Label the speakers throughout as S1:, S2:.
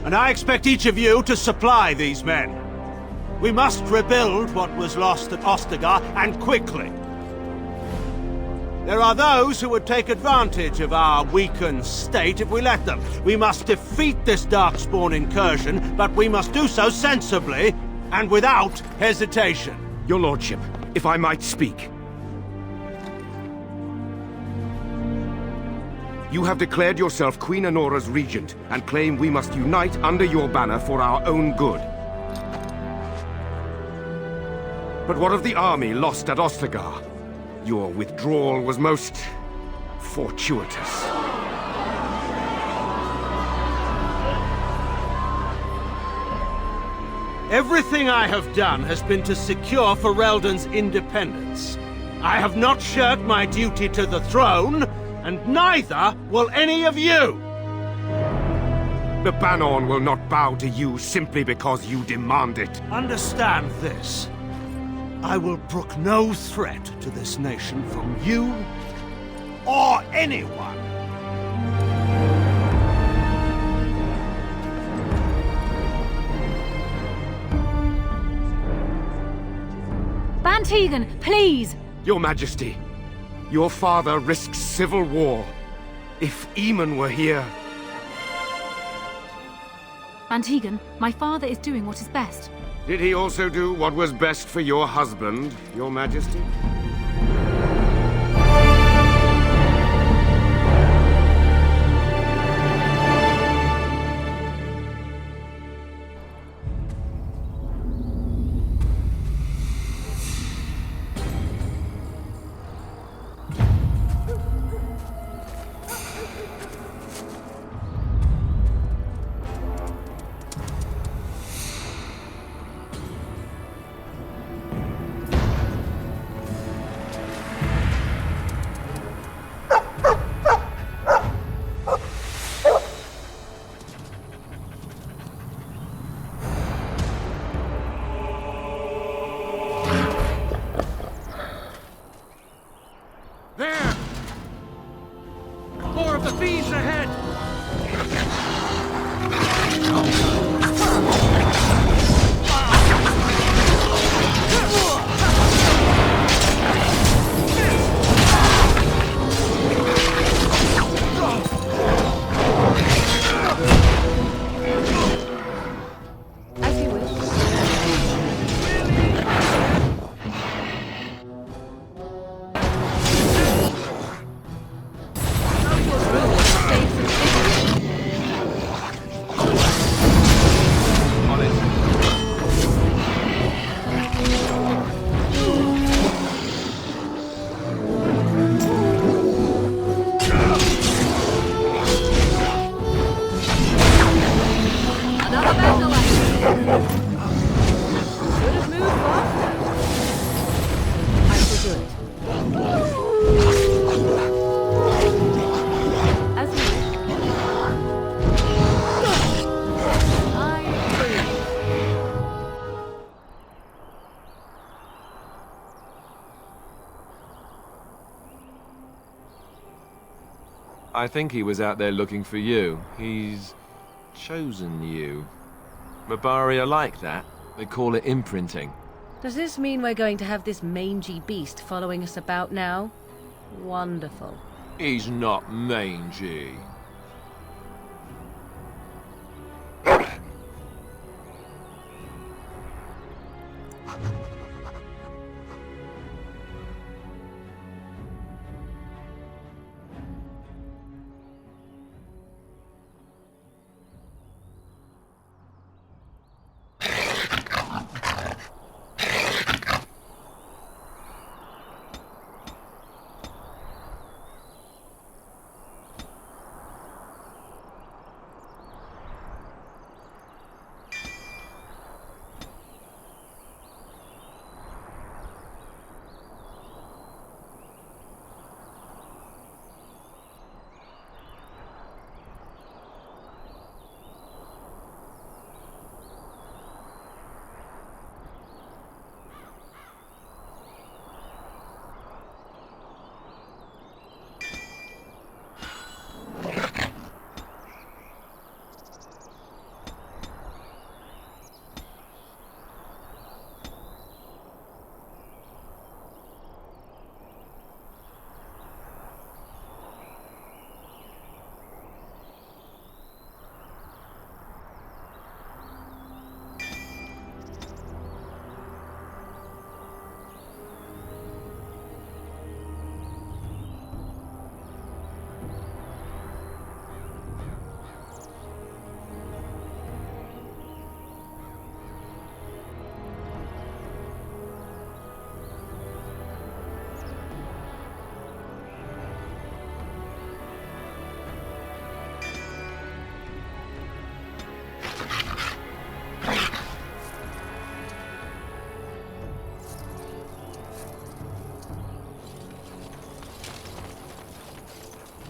S1: and I expect each of you to supply these men. We must rebuild what was lost at Ostagar, and quickly. There are those who would take advantage of our weakened state if we let them. We must defeat this Darkspawn incursion, but we must do so sensibly and without hesitation.
S2: Your lordship, if I might speak. You have declared yourself Queen Anora's regent, and claim we must unite under your banner for our own good. But what of the army lost at Ostagar? Your withdrawal was most fortuitous.
S1: Everything I have done has been to secure Ferelden's independence. I have not shirked my duty to the throne, and neither will any of you!
S2: The Bannorn will not bow to you simply because you demand it.
S1: Understand this. I will brook no threat to this nation from you or anyone.
S3: Bantegan, please!
S2: Your Majesty, your father risks civil war. If Eamon were here...
S3: Bantegan, my father is doing what is best.
S2: Did he also do what was best for your husband, Your Majesty?
S4: I think he was out there looking for you. He's chosen you. Mabari are like that. They call it imprinting.
S5: Does this mean we're going to have this mangy beast following us about now? Wonderful.
S4: He's not mangy.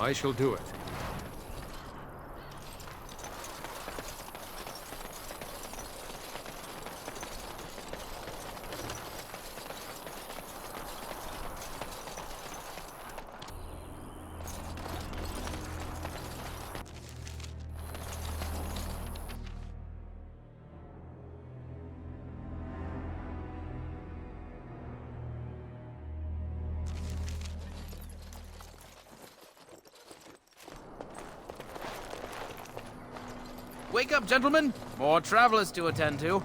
S2: I shall do it.
S6: Wake up, gentlemen! More travelers to attend to.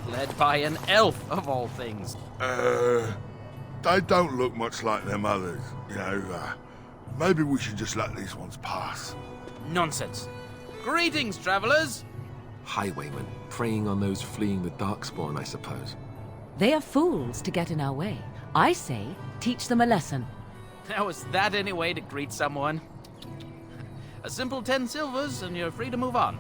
S6: Led by an elf, of all things.
S7: They don't look much like them others, you know. Maybe we should just let these ones pass.
S6: Nonsense. Greetings, travelers!
S4: Highwaymen, preying on those fleeing the Darkspawn, I suppose.
S5: They are fools to get in our way. I say, teach them a lesson.
S6: Now, is that any way to greet someone? A simple 10 silvers, and you're free to move on.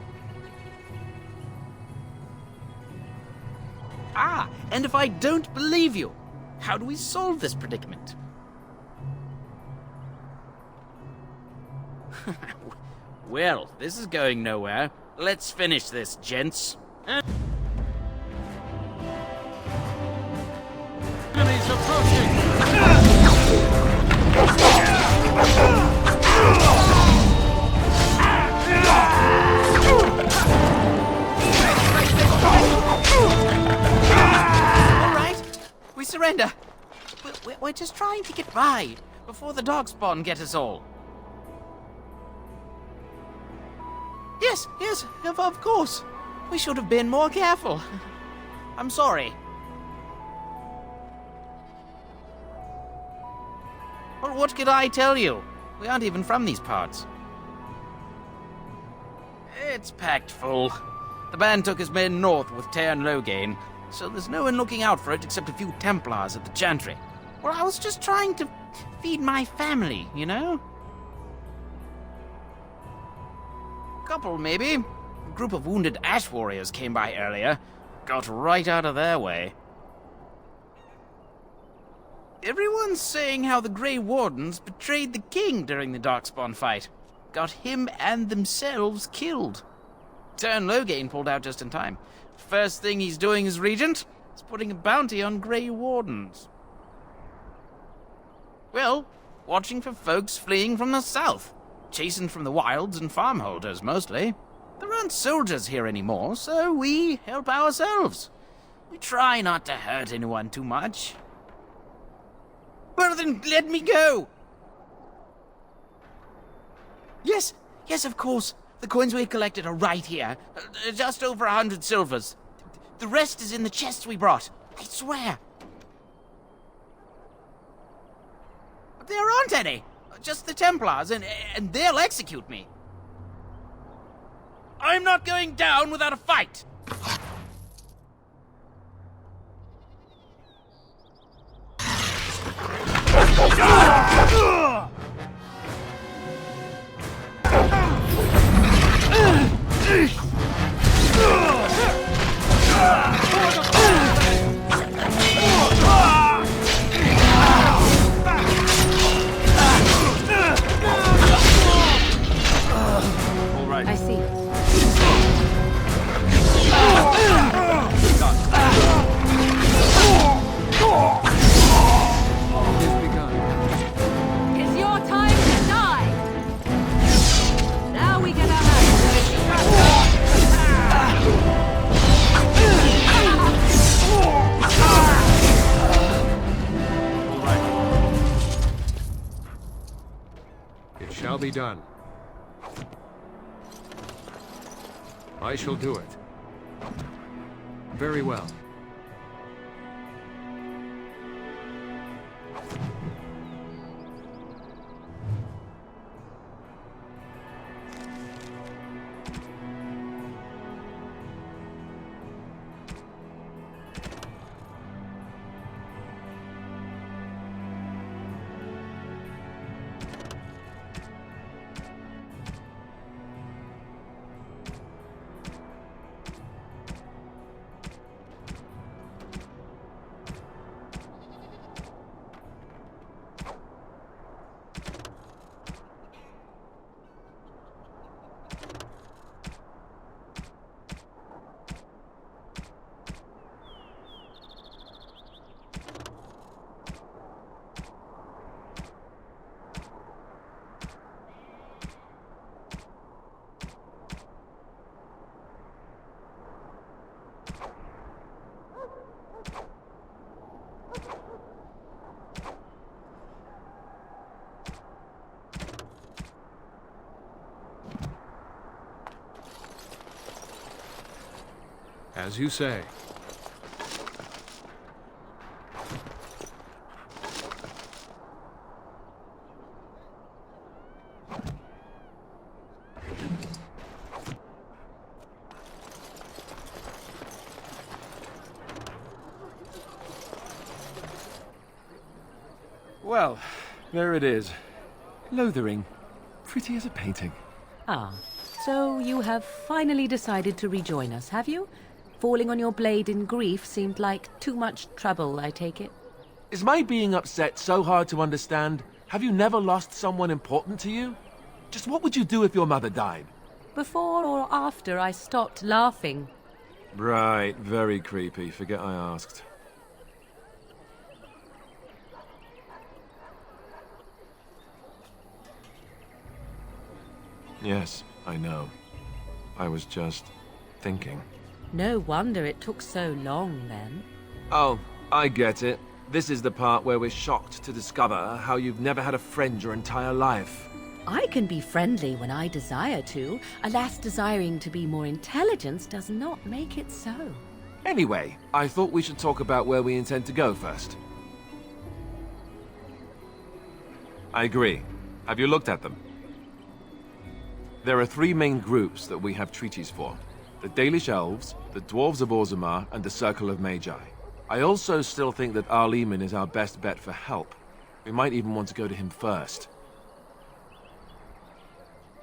S6: Ah, and if I don't believe you, how do we solve this predicament? Well, this is going nowhere. Let's finish this, gents. Enemies approaching! Surrender. We're just trying to get by before the Darkspawn get us all. Yes, of course. We should have been more careful. I'm sorry. Well, what could I tell you? We aren't even from these parts. It's packed full. The band took his men north with Teyrn Loghain, so there's no one looking out for it except a few Templars at the Chantry. Well, I was just trying to feed my family, you know? Couple, maybe. A group of wounded Ash Warriors came by earlier. Got right out of their way. Everyone's saying how the Grey Wardens betrayed the king during the Darkspawn fight. Got him and themselves killed. Teyrn Loghain pulled out just in time. First thing he's doing as regent is putting a bounty on Grey Wardens. Well, watching for folks fleeing from the south. Chasing from the wilds and farmholders, mostly. There aren't soldiers here anymore, so we help ourselves. We try not to hurt anyone too much. Well, then let me go! Yes, of course. The coins we collected are right here. Just over 100 silvers. The rest is in the chests we brought. I swear. But there aren't any. Just the Templars, and they'll execute me. I'm not going down without a fight.
S5: I see.
S3: It's your time to die! Now we get our hands
S2: It shall be done. I shall do it. Very well.
S8: As you say.
S4: Well, there it is. Lothering. Pretty as a painting.
S5: Ah, so you have finally decided to rejoin us, have you? Falling on your blade in grief seemed like too much trouble, I take it.
S4: Is my being upset so hard to understand? Have you never lost someone important to you? Just what would you do if your mother died?
S5: Before or after I stopped laughing?
S4: Right, very creepy. Forget I asked. Yes, I know. I was just thinking.
S5: No wonder it took so long, then.
S4: Oh, I get it. This is the part where we're shocked to discover how you've never had a friend your entire life.
S5: I can be friendly when I desire to. Alas, desiring to be more intelligent does not make it so.
S4: Anyway, I thought we should talk about where we intend to go first. I agree. Have you looked at them? There are 3 main groups that we have treaties for. The Dalish Elves, the Dwarves of Orzammar, and the Circle of Magi. I also still think that Arl-Eamon is our best bet for help. We might even want to go to him first.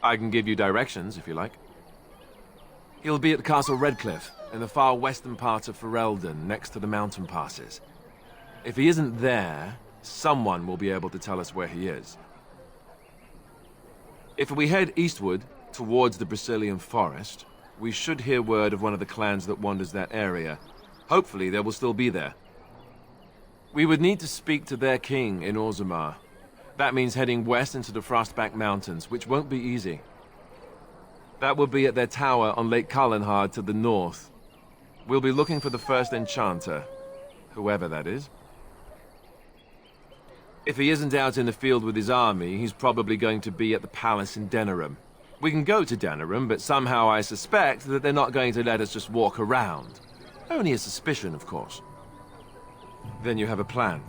S4: I can give you directions, if you like. He'll be at Castle Redcliffe, in the far western part of Ferelden, next to the mountain passes. If he isn't there, someone will be able to tell us where he is. If we head eastward, towards the Brisilian Forest, we should hear word of one of the clans that wanders that area. Hopefully they will still be there. We would need to speak to their king in Orzammar. That means heading west into the Frostback Mountains, which won't be easy. That will be at their tower on Lake Calenhard to the north. We'll be looking for the first enchanter, whoever that is. If he isn't out in the field with his army, he's probably going to be at the palace in Denerim. We can go to Denerim, but somehow I suspect that they're not going to let us just walk around. Only a suspicion, of course. Then you have a plan.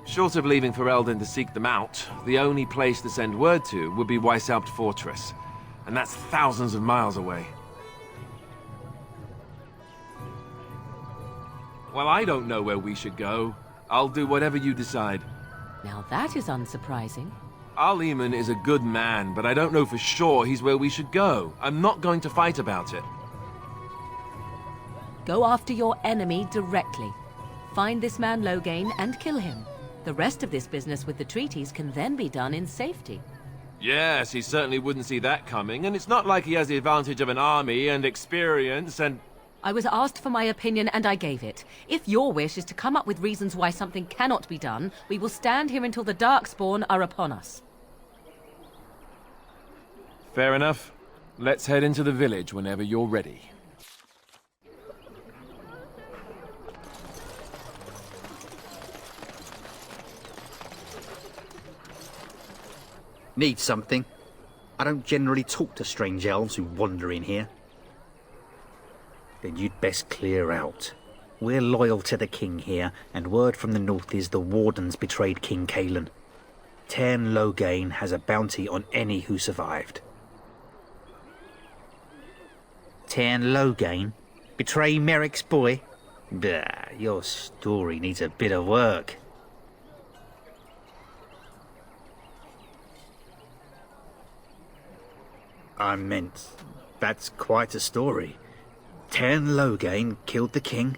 S4: Short of leaving Ferelden to seek them out, the only place to send word to would be Weishaupt Fortress. And that's thousands of miles away. Well, I don't know where we should go. I'll do whatever you decide.
S5: Now that is unsurprising.
S4: Arl-Eamon is a good man, but I don't know for sure he's where we should go. I'm not going to fight about it.
S5: Go after your enemy directly. Find this man Loghain and kill him. The rest of this business with the treaties can then be done in safety.
S4: Yes, he certainly wouldn't see that coming, and it's not like he has the advantage of an army and experience and...
S5: I was asked for my opinion and I gave it. If your wish is to come up with reasons why something cannot be done, we will stand here until the Darkspawn are upon us.
S4: Fair enough. Let's head into the village whenever you're ready.
S9: Need something? I don't generally talk to strange elves who wander in here. Then you'd best clear out. We're loyal to the king here, and word from the north is the Wardens betrayed King Cailan. Tairn Loghain has a bounty on any who survived. Tairn Loghain? Betray Merrick's boy? Bah, your story needs a bit of work. I meant, that's quite a story. Tairn Loghain killed the king?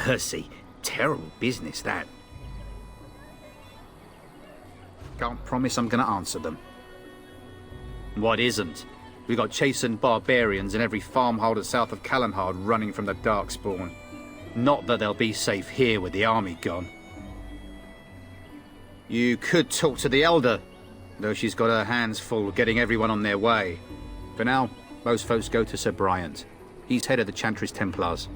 S9: Mercy, terrible business, that. Can't promise I'm gonna answer them. What isn't? We got chastened barbarians in every farmholder south of Calenhard running from the Darkspawn. Not that they'll be safe here with the army gone. You could talk to the Elder, though she's got her hands full getting everyone on their way. For now, most folks go to Sir Bryant. He's head of the Chantry Templars.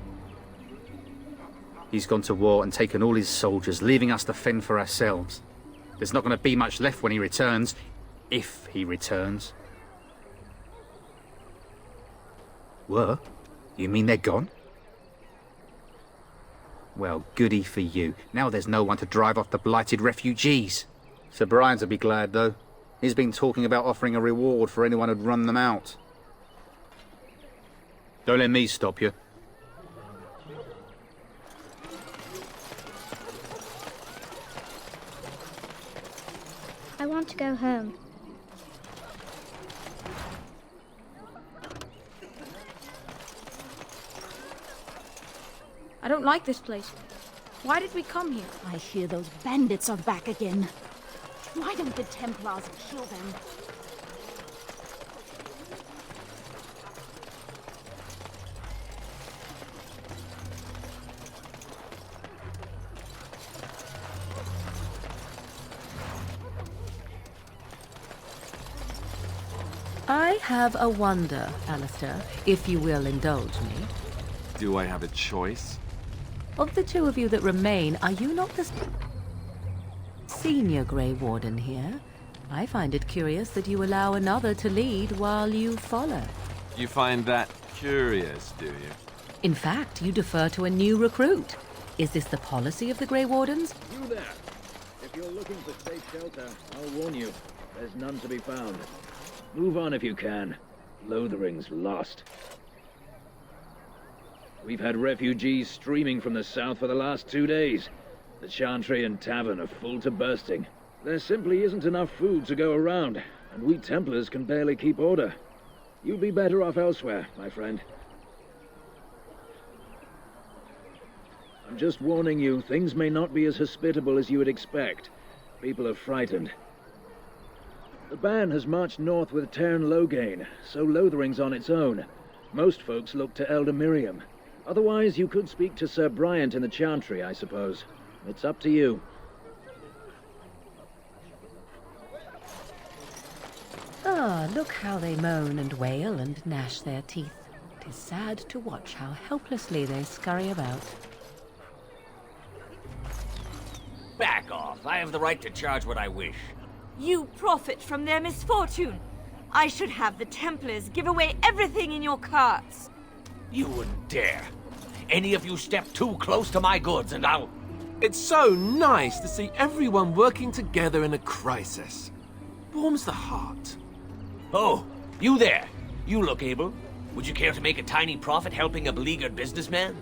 S9: He's gone to war and taken all his soldiers, leaving us to fend for ourselves. There's not going to be much left when he returns, if he returns. Were? You mean they're gone? Well, goody for you. Now there's no one to drive off the blighted refugees. Sir Brian'll be glad, though. He's been talking about offering a reward for anyone who'd run them out. Don't let me stop you.
S8: I want to go home.
S3: I don't like this place. Why did we come here?
S10: I hear those bandits are back again. Why don't the Templars kill them?
S5: I have a wonder, Alistair, if you will indulge me.
S4: Do I have a choice?
S5: Of the two of you that remain, are you not the senior Grey Warden here? I find it curious that you allow another to lead while you follow.
S4: You find that curious, do you?
S5: In fact, you defer to a new recruit. Is this the policy of the Grey Wardens?
S11: You there! If you're looking for safe shelter, I'll warn you. There's none to be found. Move on if you can. Lothering's lost. We've had refugees streaming from the south for the last 2 days. The Chantry and Tavern are full to bursting. There simply isn't enough food to go around, and we Templars can barely keep order. You'd be better off elsewhere, my friend. I'm just warning you, things may not be as hospitable as you would expect. People are frightened. The band has marched north with Tairn Loghain, so Lothering's on its own. Most folks look to Elder Miriam. Otherwise, you could speak to Sir Bryant in the Chantry, I suppose. It's up to you.
S5: Ah, look how they moan and wail and gnash their teeth. 'Tis sad to watch how helplessly they scurry about.
S12: Back off. I have the right to charge what I wish.
S13: You profit from their misfortune. I should have the Templars give away everything in your carts.
S12: You wouldn't dare. Any of you step too close to my goods and I'll...
S4: It's so nice to see everyone working together in a crisis. Warms the heart.
S12: Oh, you there. You look able. Would you care to make a tiny profit helping a beleaguered businessman?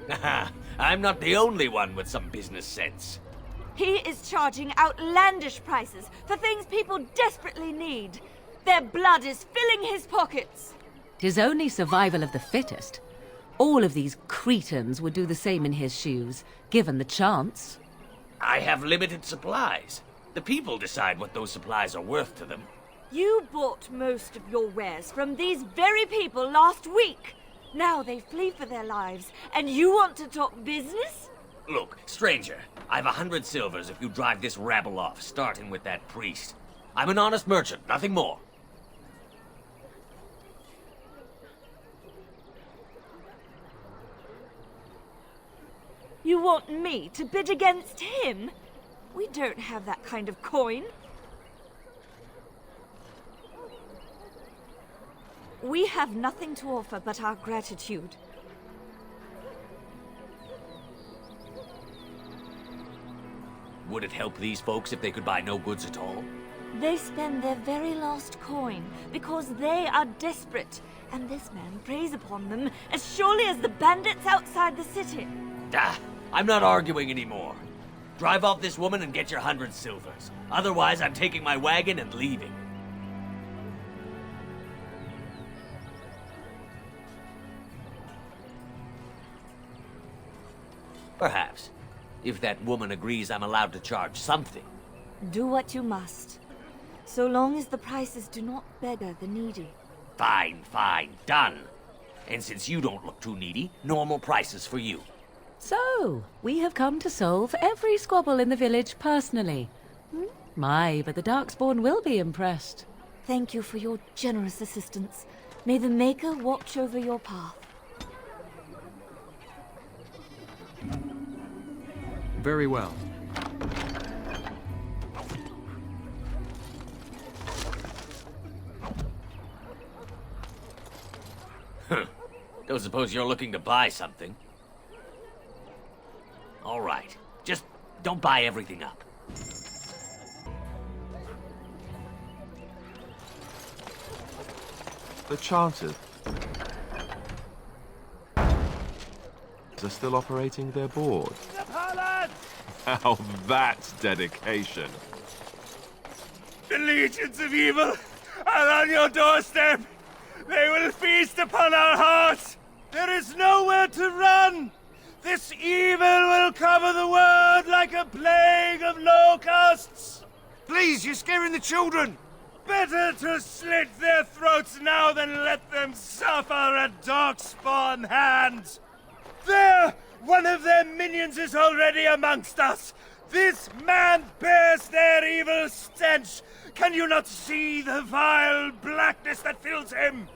S12: Haha, I'm not the only one with some business sense.
S13: He is charging outlandish prices for things people desperately need. Their blood is filling his pockets.
S5: 'Tis only survival of the fittest. All of these cretins would do the same in his shoes, given the chance.
S12: I have limited supplies. The people decide what those supplies are worth to them.
S13: You bought most of your wares from these very people last week. Now they flee for their lives, and you want to talk business?
S12: Look, stranger, I've 100 silvers if you drive this rabble off, starting with that priest. I'm an honest merchant, nothing more.
S13: You want me to bid against him? We don't have that kind of coin. We have nothing to offer but our gratitude.
S12: Would it help these folks if they could buy no goods at all?
S13: They spend their very last coin because they are desperate, and this man preys upon them as surely as the bandits outside the city.
S12: Ah, I'm not arguing anymore. Drive off this woman and get your 100 silvers. Otherwise, I'm taking my wagon and leaving. Perhaps. If that woman agrees I'm allowed to charge something.
S13: Do what you must, so long as the prices do not beggar the needy.
S12: Fine, fine, done. And since you don't look too needy, normal prices for you.
S5: So, we have come to solve every squabble in the village personally. My, but the Darkspawn will be impressed.
S13: Thank you for your generous assistance. May the Maker watch over your path.
S14: Very well.
S12: Don't suppose you're looking to buy something? All right. Just don't buy everything up.
S4: The Chartered. They're still operating their board. Now that's dedication.
S1: The legions of evil are on your doorstep. They will feast upon our hearts. There is nowhere to run. This evil will cover the world like a plague of locusts.
S2: Please, you're scaring the children.
S1: Better to slit their throats now than let them suffer at Darkspawn hands. There! One of their minions is already amongst us. This man bears their evil stench. Can you not see the vile blackness that fills him?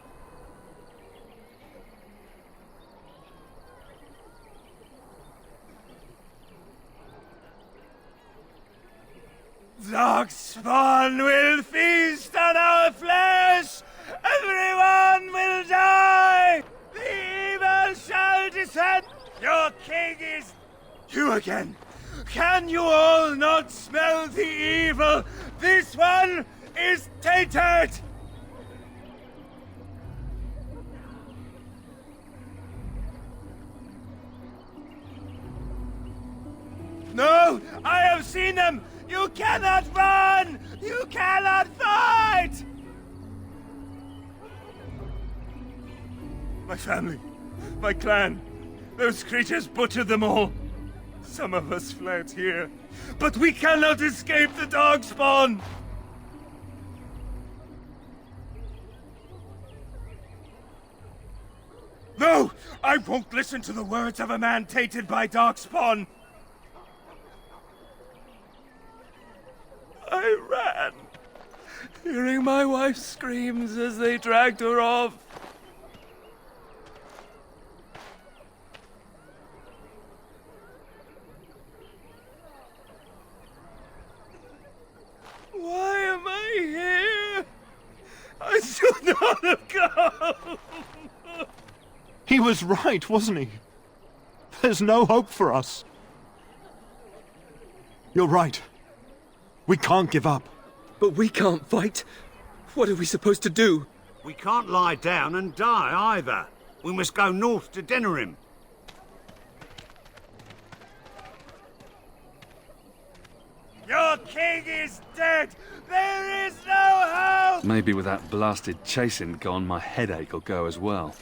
S1: Darkspawn will feast on our flesh! Everyone will die! The evil shall descend! Your king is... You again! Can you all not smell the evil? This one is tainted! No! I have seen them! You cannot run! You cannot fight! My family, my clan, those creatures butchered them all. Some of us fled here, but we cannot escape the Darkspawn! No! I won't listen to the words of a man tainted by Darkspawn! I ran, hearing my wife's screams as they dragged her off. Why am I here? I should not have come!
S14: He was right, wasn't he? There's no hope for us. You're right. We can't give up.
S15: But we can't fight. What are we supposed to do?
S16: We can't lie down and die either. We must go north to Denerim.
S1: Your king is dead! There is no hope!
S17: Maybe with that blasted chasing gone, my headache will go as well.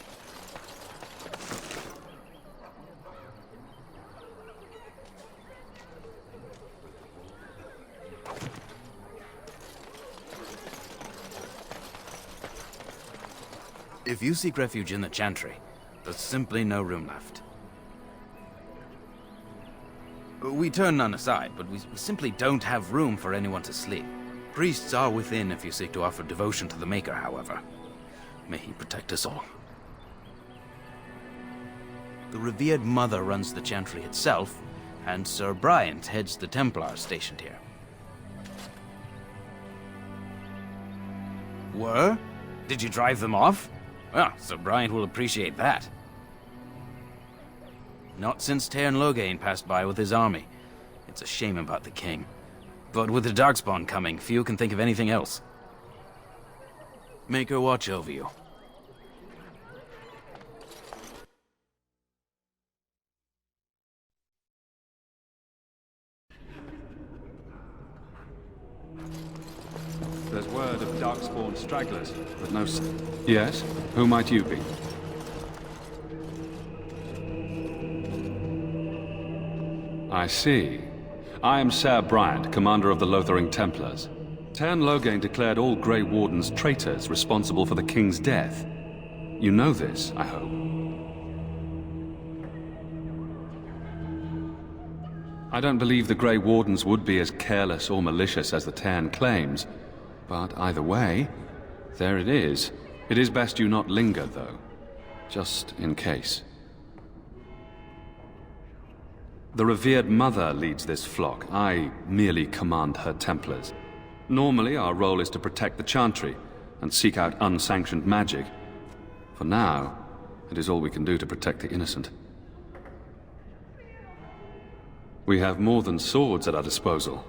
S6: If you seek refuge in the Chantry, there's simply no room left. We turn none aside, but we simply don't have room for anyone to sleep. Priests are within if you seek to offer devotion to the Maker, however. May he protect us all. The revered Mother runs the Chantry itself, and Sir Bryant heads the Templars stationed here. Were? Did you drive them off? Well, Sir Bryant will appreciate that. Not since Tairn Loghain passed by with his army. It's a shame about the king. But with the Darkspawn coming, few can think of anything else. Make her watch over you.
S17: There's word of Darkspawn stragglers, but no... Yes? Who might you be? I see. I am Ser Bryant, commander of the Lothering Templars. Tairn Loghain declared all Grey Wardens traitors responsible for the king's death. You know this, I hope. I don't believe the Grey Wardens would be as careless or malicious as the Tairn claims, but either way, there it is. It is best you not linger, though, just in case. The revered Mother leads this flock. I merely command her Templars. Normally, our role is to protect the Chantry and seek out unsanctioned magic. For now, It is all we can do to protect the innocent. We have more than swords at our disposal.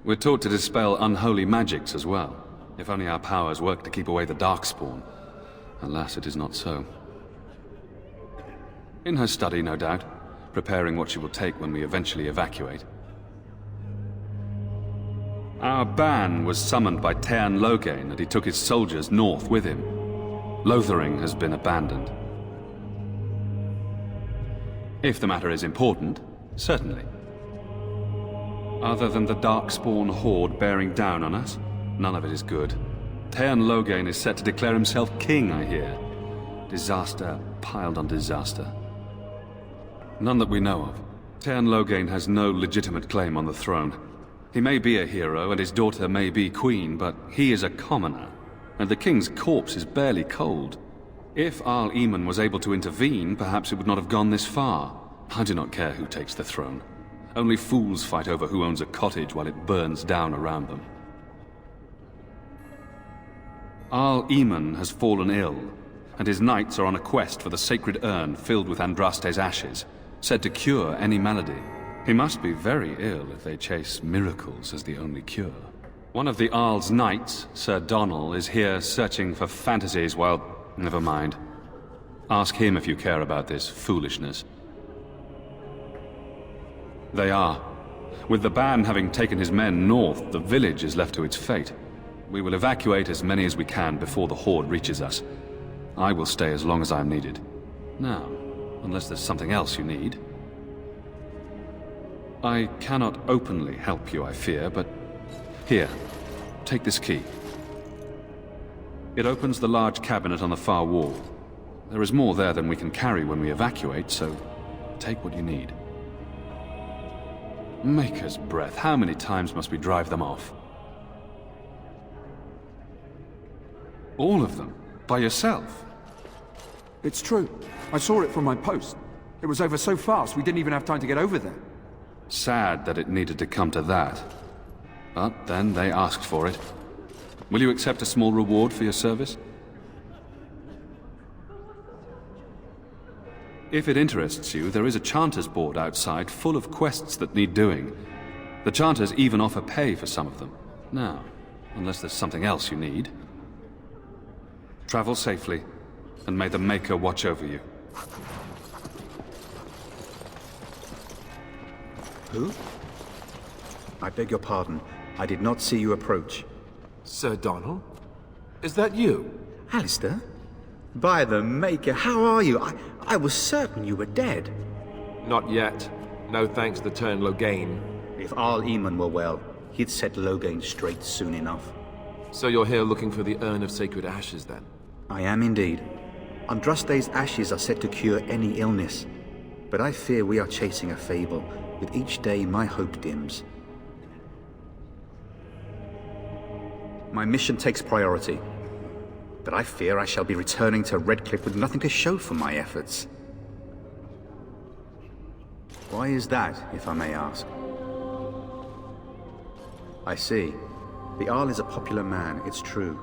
S17: We're taught to dispel unholy magics as well. If only our powers work to keep away the Darkspawn. Alas, it is not so. In her study, no doubt, preparing what she will take when we eventually evacuate. Our ban was summoned by Teyrn Loghain, and he took his soldiers north with him. Lothering has been abandoned. If the matter is important, certainly. Other than the Darkspawn horde bearing down on us, none of it is good. Teyrn Loghain is set to declare himself king, I hear. Disaster piled on disaster. None that we know of. Teyrn Loghain has no legitimate claim on the throne. He may be a hero, and his daughter may be queen, but he is a commoner, and the king's corpse is barely cold. If Arl Eamon was able to intervene, perhaps it would not have gone this far. I do not care who takes the throne. Only fools fight over who owns a cottage while it burns down around them. Arl Eamon has fallen ill, and his knights are on a quest for the sacred urn filled with Andraste's ashes, said to cure any malady. He must be very ill if they chase miracles as the only cure. One of the Arl's knights, Sir Donal, is here searching for fantasies while... Never mind. Ask him if you care about this foolishness. They are. With the ban having taken his men north, the village is left to its fate. We will evacuate as many as we can before the horde reaches us. I will stay as long as I am needed. Now, unless there's something else you need. I cannot openly help you, I fear, but... Here, take this key. It opens the large cabinet on the far wall. There is more there than we can carry when we evacuate, so take what you need. Maker's breath, how many times must we drive them off? All of them? By yourself?
S18: It's true. I saw it from my post. It was over so fast, we didn't even have time to get over there.
S17: Sad that it needed to come to that. But then they asked for it. Will you accept a small reward for your service? If it interests you, there is a Chanters board outside full of quests that need doing. The Chanters even offer pay for some of them. Now, unless there's something else you need. Travel safely, and may the Maker watch over you.
S9: Who? I beg your pardon. I did not see you approach.
S4: Sir Donal? Is that you?
S9: Alistair? By the Maker, how are you? I was certain you were dead.
S4: Not yet. No thanks to Teyrn Loghain.
S9: If Arl Eamon were well, he'd set Loghain straight soon enough.
S4: So you're here looking for the Urn of Sacred Ashes, then?
S9: I am indeed. Andraste's ashes are said to cure any illness. But I fear we are chasing a fable. With each day, my hope dims. My mission takes priority. But I fear I shall be returning to Redcliffe with nothing to show for my efforts. Why is that, if I may ask? I see. The Arl is a popular man, it's true.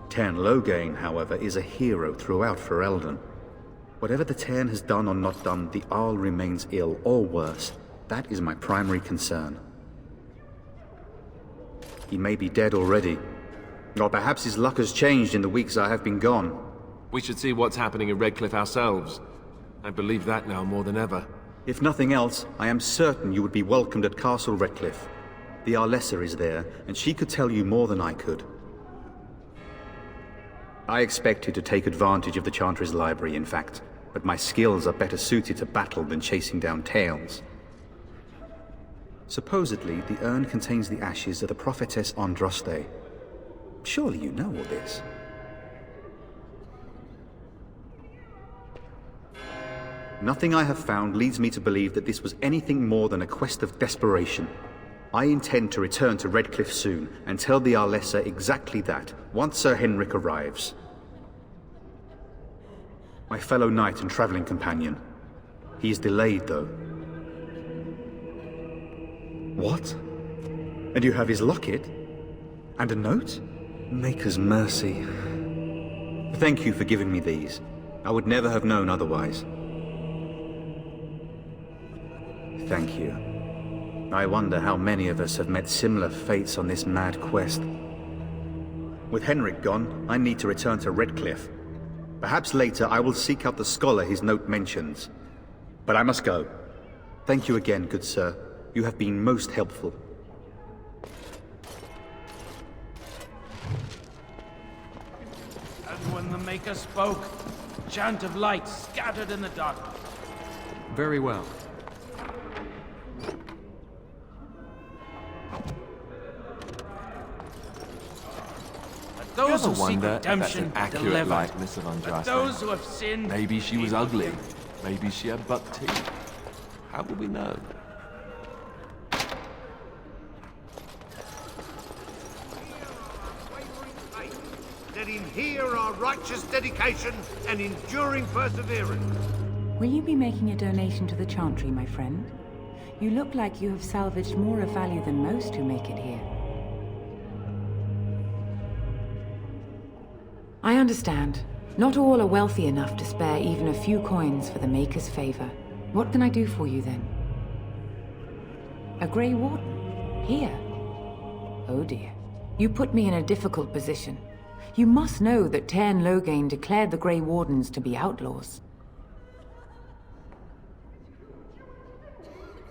S9: Teyrn Loghain, however, is a hero throughout Ferelden. Whatever the Teyrn has done or not done, the Arl remains ill, or worse. That is my primary concern. He may be dead already. Or perhaps his luck has changed in the weeks I have been gone.
S4: We should see what's happening in Redcliffe ourselves. I believe that now more than ever.
S9: If nothing else, I am certain you would be welcomed at Castle Redcliffe. The Arlessa is there, and she could tell you more than I could. I expected to take advantage of the Chantry's library, in fact, but my skills are better suited to battle than chasing down tales. Supposedly, the urn contains the ashes of the prophetess Andraste. Surely you know all this. Nothing I have found leads me to believe that this was anything more than a quest of desperation. I intend to return to Redcliffe soon and tell the Arlessa exactly that, once Sir Henrik arrives. My fellow knight and traveling companion. He is delayed, though. What? And you have his locket? And a note? Maker's mercy. Thank you for giving me these. I would never have known otherwise. Thank you. I wonder how many of us have met similar fates on this mad quest. With Henrik gone, I need to return to Redcliffe. Perhaps later I will seek out the scholar his note mentions. But I must go. Thank you again, good sir. You have been most helpful.
S6: And when the Maker spoke, a chant of light scattered in the darkness.
S18: Very well.
S6: Those who
S4: Ever
S6: seek
S4: wonder if that's
S6: redemption
S4: an accurate
S6: delivered.
S4: likeness of
S6: But
S4: Andraste?
S6: those who have sinned.
S4: Maybe she was ugly. Maybe she had buck teeth. How will we know?
S16: Let him hear our righteous dedication and enduring perseverance.
S5: Will you be making a donation to the Chantry, my friend? You look like you have salvaged more of value than most who make it here. I understand. Not all are wealthy enough to spare even a few coins for the Maker's favor. What can I do for you, then? A Grey Warden? Here? Oh dear. You put me in a difficult position. You must know that Tairn Loghain declared the Grey Wardens to be outlaws.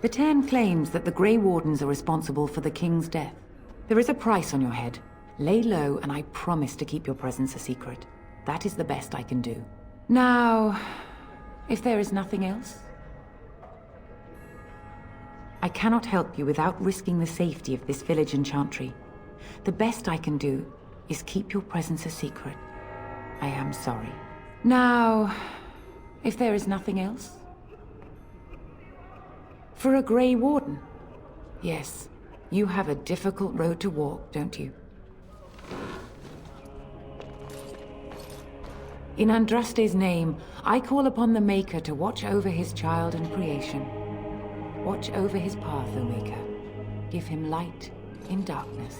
S5: The Tairn claims that the Grey Wardens are responsible for the King's death. There is a price on your head. Lay low, and I promise to keep your presence a secret. That is the best I can do. Now, if there is nothing else, I cannot help you without risking the safety of this village and Chantry. The best I can do is keep your presence a secret. I am sorry. Now, if there is nothing else? For a Grey Warden? Yes, you have a difficult road to walk, don't you? In Andraste's name, I call upon the Maker to watch over his child and creation. Watch over his path, O Maker. Give him light in darkness.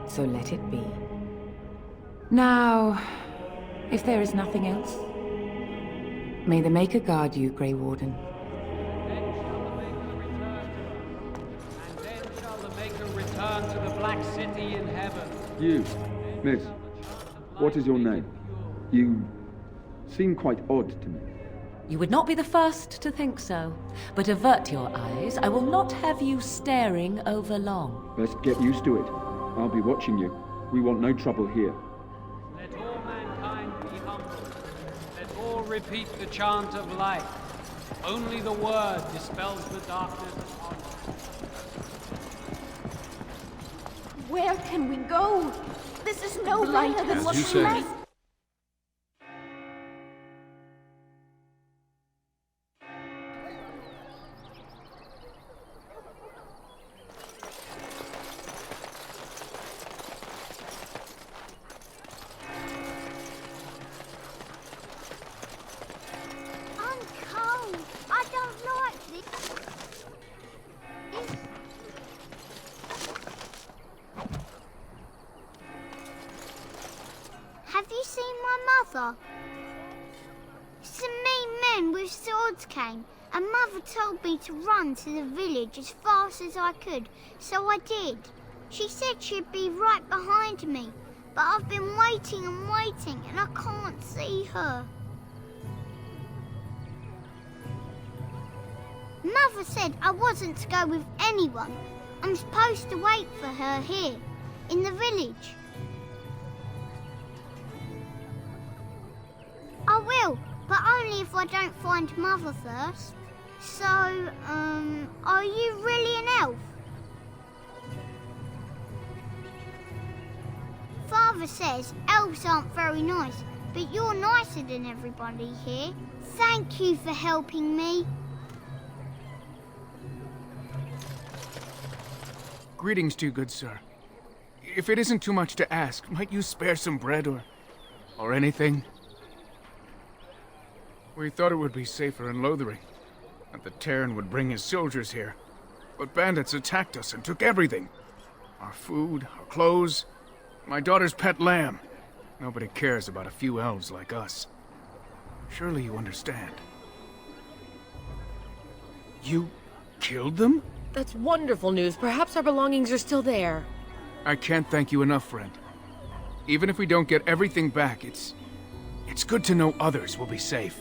S5: So let it be. Now, if there is nothing else, may the Maker guard you, Grey Warden.
S19: Then shall the Maker return to the Black City in heaven.
S18: You, miss, what is your name? You seem quite odd to me.
S5: You would not be the first to think so. But avert your eyes. I will not have you staring over long.
S18: Best get used to it. I'll be watching you. We want no trouble here.
S19: Let all mankind be humble. Let all repeat the chant of life. Only the word dispels the darkness upon us.
S10: Where can we go? This is no later than what
S4: you
S10: we
S4: say.
S10: left.
S8: I'm cold. I don't like this. Have you seen my mother? Some mean men with swords came, and Mother told me to run to the village as fast as I could, so I did. She said she'd be right behind me, but I've been waiting and waiting, and I can't see her. Mother said I wasn't to go with anyone. I'm supposed to wait for her here, in the village. I will, but only if I don't find Mother first. So, are you really an elf? Father says elves aren't very nice, but you're nicer than everybody here. Thank you for helping me.
S20: Greetings to you, good sir. If it isn't too much to ask, might you spare some bread or anything? We thought it would be safer in Lothering, that the Tairn would bring his soldiers here. But bandits attacked us and took everything. Our food, our clothes, my daughter's pet lamb. Nobody cares about a few elves like us. Surely you understand. You killed them?
S21: That's wonderful news. Perhaps our belongings are still there.
S20: I can't thank you enough, friend. Even if we don't get everything back, it's good to know others will be safe.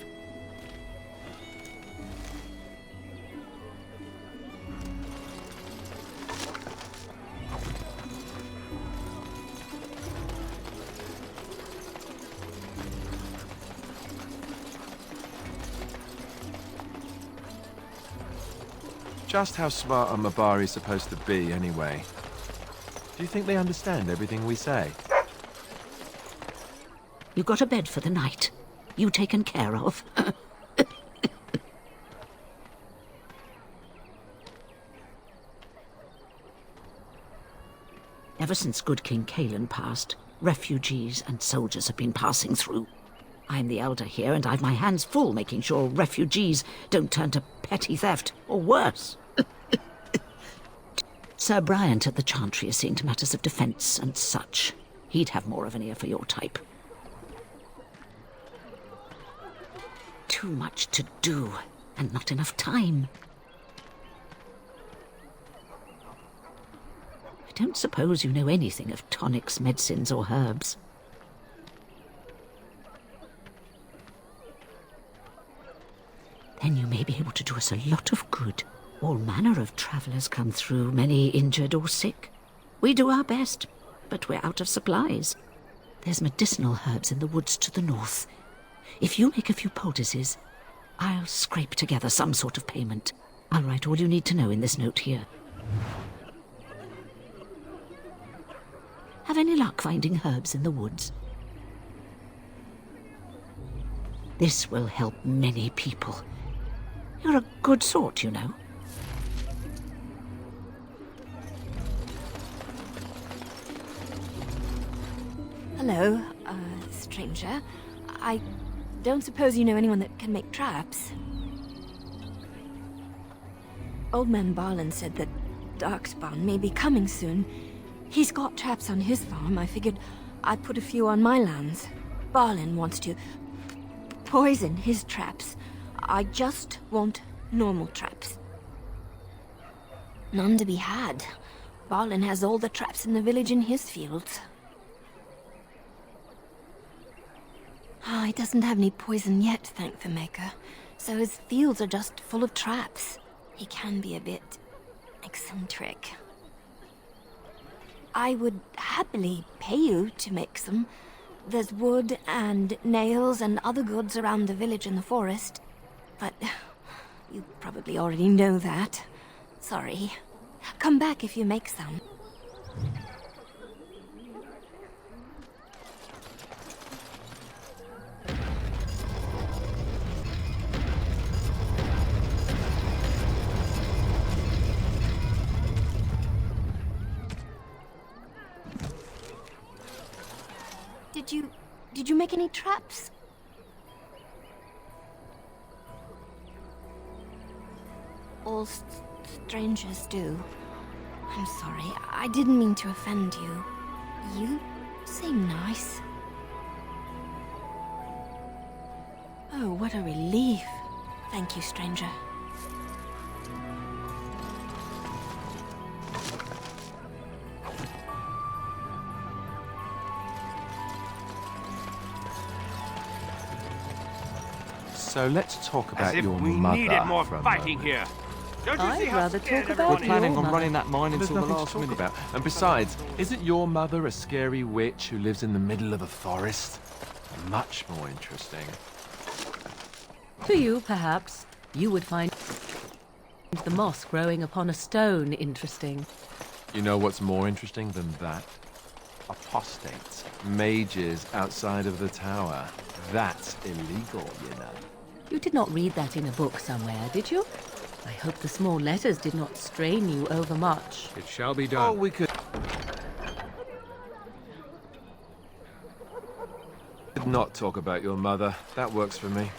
S4: Just how smart are Mabari supposed to be, anyway? Do you think they understand everything we say?
S22: You got a bed for the night. You taken care of. Ever since good King Cailan passed, refugees and soldiers have been passing through. I'm the elder here, and I've my hands full making sure refugees don't turn to petty theft, or worse. Sir Bryant at the Chantry is seeing to matters of defence and such. He'd have more of an ear for your type. Too much to do, and not enough time. I don't suppose you know anything of tonics, medicines, or herbs. Then you may be able to do us a lot of good. All manner of travellers come through, many injured or sick. We do our best, but we're out of supplies. There's medicinal herbs in the woods to the north. If you make a few poultices, I'll scrape together some sort of payment. I'll write all you need to know in this note here. Have any luck finding herbs in the woods? This will help many people. You're a good sort, you know.
S13: Hello, stranger. I don't suppose you know anyone that can make traps? Old man Barlin said that Darkspawn may be coming soon. He's got traps on his farm. I figured I'd put a few on my lands. Barlin wants to poison his traps. I just want normal traps. None to be had. Barlin has all the traps in the village in his fields. He doesn't have any poison yet, thank the Maker. So his fields are just full of traps. He can be a bit eccentric. I would happily pay you to make some. There's wood and nails and other goods around the village and the forest. But you probably already know that. Sorry. Come back if you make some. Did you make any traps? All strangers do. I'm sorry, I didn't mean to offend you. You seem nice. Oh, what a relief. Thank you, stranger.
S4: So let's talk about
S1: As if
S4: your
S1: we
S4: mother
S1: needed more
S4: for a
S1: fighting
S4: moment.
S1: here. Don't you see
S23: I'd
S1: how
S23: rather
S1: scared
S23: talk about
S1: everyone
S23: We're
S1: is?
S23: planning on
S4: running
S23: that mine
S4: There's
S23: until the
S4: nothing
S23: last
S4: to talk
S23: minute.
S4: about. And besides, isn't your mother a scary witch who lives in the middle of a forest? Much more interesting.
S23: To you, perhaps, you would find the moss growing upon a stone interesting.
S4: You know what's more interesting than that? Apostates, mages outside of the tower. That's illegal, you know.
S23: You did not read that in a book somewhere, did you? I hope the small letters did not strain you overmuch.
S18: It shall be done.
S4: Oh, we could not talk about your mother. That works for me.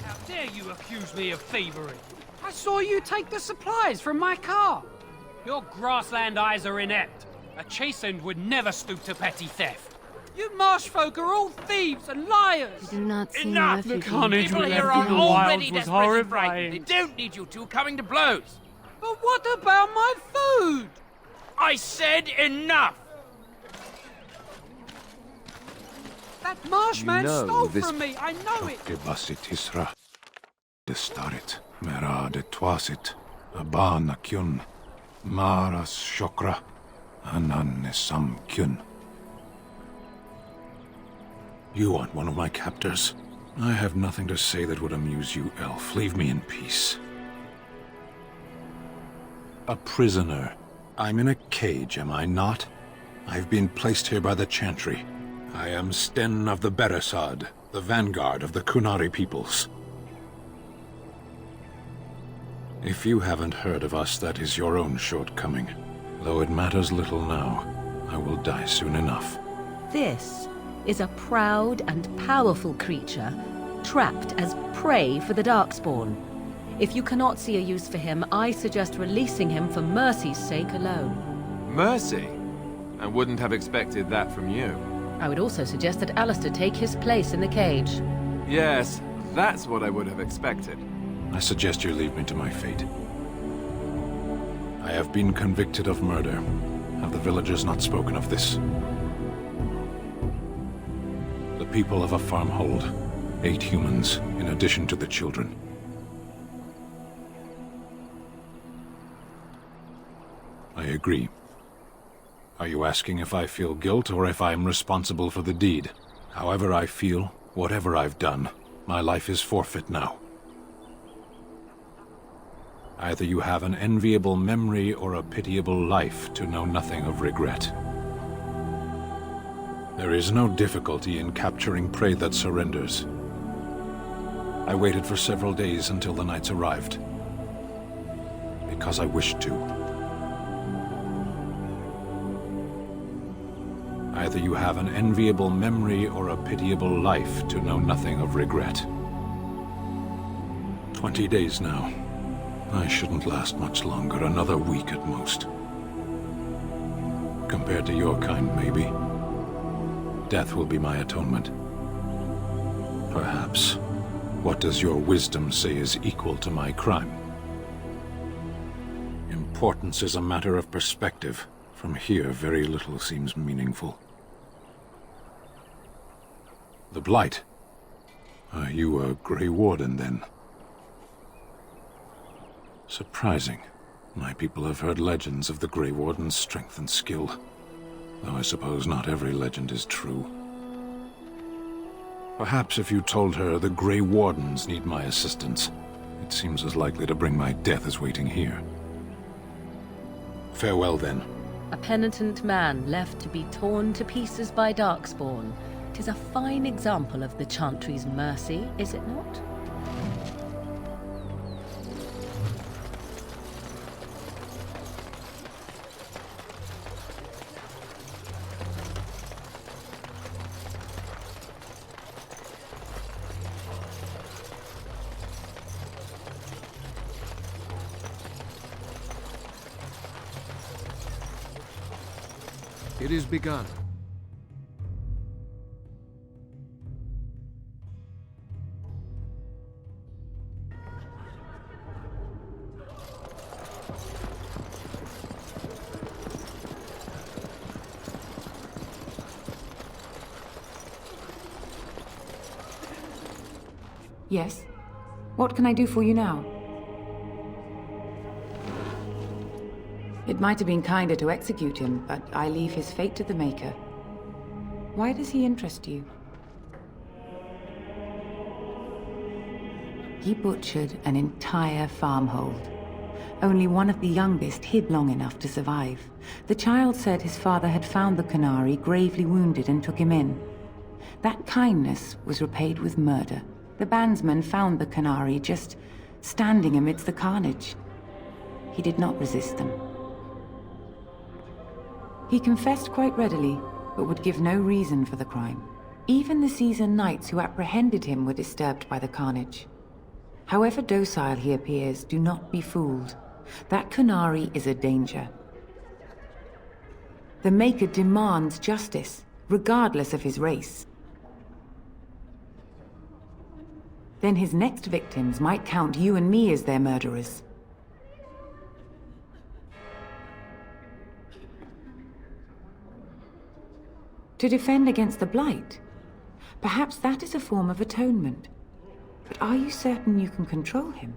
S19: How dare you accuse me of thievery? I saw you take the supplies from my car. Your grassland eyes are inept. A chastened would never stoop to petty theft. You marsh folk are all thieves and liars!
S21: Do not seem
S19: Enough!
S21: refugees.
S19: The carnage
S6: People
S19: we
S6: here
S19: left
S6: are
S19: in the
S6: already
S19: wilds was
S6: desperate and frightened.
S19: horrifying.
S6: They don't need you two coming to blows.
S19: But what about my food?
S6: I said enough!
S19: That marshman
S3: You know
S19: stole
S3: this-
S19: from me, I know it!
S3: Gebasit Isra, Destarit, Mera de Twasit, Abana Kyun, Maras Shokra, Anan Nesam Kyun. You aren't one of my captors. I have nothing to say that would amuse you, elf. Leave me in peace. A prisoner. I'm in a cage, am I not? I've been placed here by the Chantry. I am Sten of the Beresad, the vanguard of the Kunari peoples. If you haven't heard of us, that is your own shortcoming. Though it matters little now, I will die soon enough.
S23: This is a proud and powerful creature, trapped as prey for the Darkspawn. If you cannot see a use for him, I suggest releasing him for mercy's sake alone.
S4: Mercy? I wouldn't have expected that from you.
S23: I would also suggest that Alistair take his place in the cage.
S4: Yes, that's what I would have expected.
S3: I suggest you leave me to my fate. I have been convicted of murder. Have the villagers not spoken of this? The people of a farmhold. 8 humans, in addition to the children. I agree. Are you asking if I feel guilt or if I am responsible for the deed? However I feel, whatever I've done, my life is forfeit now. Either you have an enviable memory or a pitiable life to know nothing of regret. There is no difficulty in capturing prey that surrenders. I waited for several days until the knights arrived. Because I wished to. Either you have an enviable memory or a pitiable life to know nothing of regret. 20 days now. I shouldn't last much longer, another week at most. Compared to your kind, maybe. Death will be my atonement. Perhaps. What does your wisdom say is equal to my crime? Importance is a matter of perspective. From here, very little seems meaningful. The Blight. Are you a Grey Warden, then? Surprising. My people have heard legends of the Grey Warden's strength and skill. Though I suppose not every legend is true. Perhaps if you told her the Grey Wardens need my assistance, it seems as likely to bring my death as waiting here. Farewell, then.
S23: A penitent man left to be torn to pieces by Darkspawn. 'Tis a fine example of the Chantry's mercy, is it not?
S2: It is begun.
S5: Yes? What can I do for you now? It might have been kinder to execute him, but I leave his fate to the Maker. Why does he interest you? He butchered an entire farmhold. Only one of the youngest hid long enough to survive. The child said his father had found the Kunari gravely wounded and took him in. That kindness was repaid with murder. The bandsman found the Kunari just standing amidst the carnage. He did not resist them. He confessed quite readily, but would give no reason for the crime. Even the seasoned knights who apprehended him were disturbed by the carnage. However docile he appears, do not be fooled. That Kunari is a danger. The Maker demands justice, regardless of his race. Then his next victims might count you and me as their murderers. To defend against the Blight? Perhaps that is a form of atonement. But are you certain you can control him?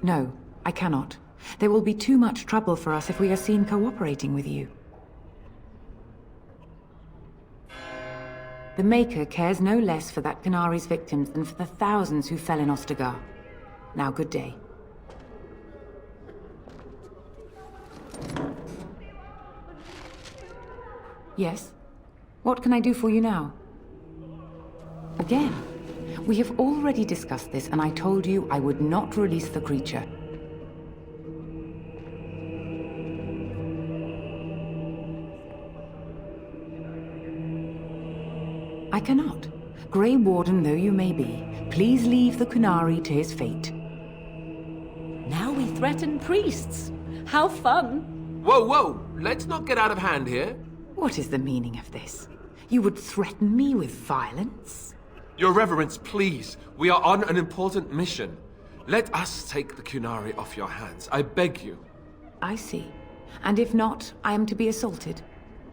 S5: No, I cannot. There will be too much trouble for us if we are seen cooperating with you. The Maker cares no less for that Qunari's victims than for the thousands who fell in Ostagar. Now, good day. Yes? What can I do for you now? Again, we have already discussed this, and I told you I would not release the creature. I cannot. Grey Warden though you may be, please leave the Qunari to his fate.
S23: Now we threaten priests. How fun!
S4: Whoa, whoa! Let's not get out of hand here.
S5: What is the meaning of this? You would threaten me with violence?
S4: Your Reverence, please. We are on an important mission. Let us take the Qunari off your hands. I beg you.
S5: I see. And if not, I am to be assaulted.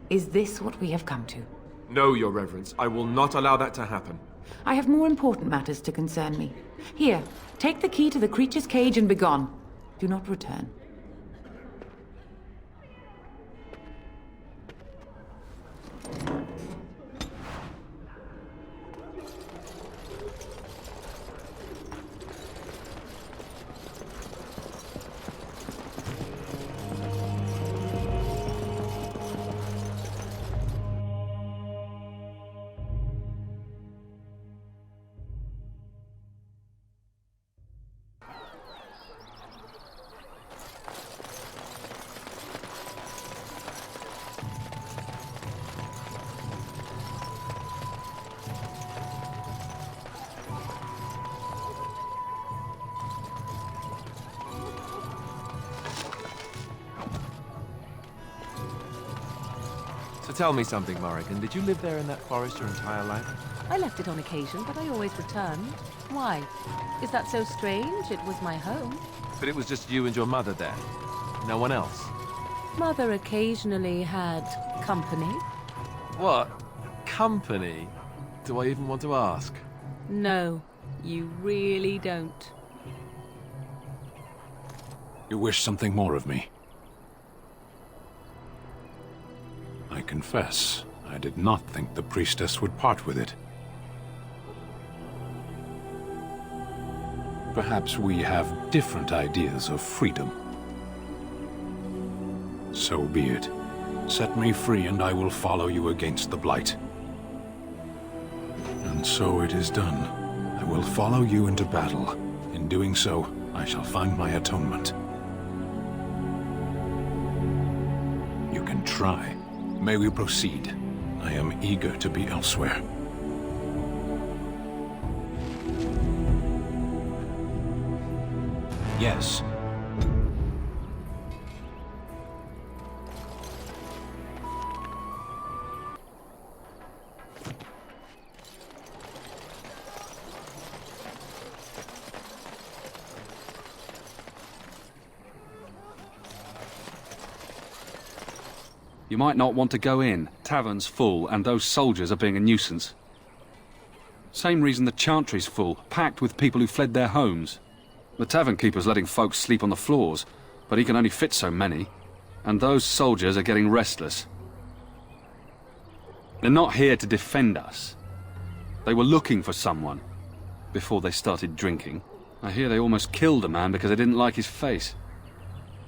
S5: Is this what we have come to?
S4: No, Your Reverence. I will not allow that to happen.
S5: I have more important matters to concern me. Here, take the key to the creature's cage and begone. Do not return.
S4: So tell me something, Morrigan. Did you live there in that forest your entire life?
S23: I left it on occasion, but I always returned. Why? Is that so strange? It was my home.
S4: But it was just you and your mother there. No one else.
S23: Mother occasionally had company.
S4: What? Company? Do I even want to ask?
S23: No, you really don't.
S3: You wish something more of me? I confess, I did not think the priestess would part with it. Perhaps we have different ideas of freedom. So be it. Set me free and I will follow you against the Blight. And so it is done. I will follow you into battle. In doing so, I shall find my atonement. You can try. May we proceed? I am eager to be elsewhere. Yes.
S17: You might not want to go in. Tavern's full, and those soldiers are being a nuisance. Same reason the Chantry's full, packed with people who fled their homes. The tavern keeper's letting folks sleep on the floors, but he can only fit so many. And those soldiers are getting restless. They're not here to defend us. They were looking for someone before they started drinking. I hear they almost killed a man because they didn't like his face.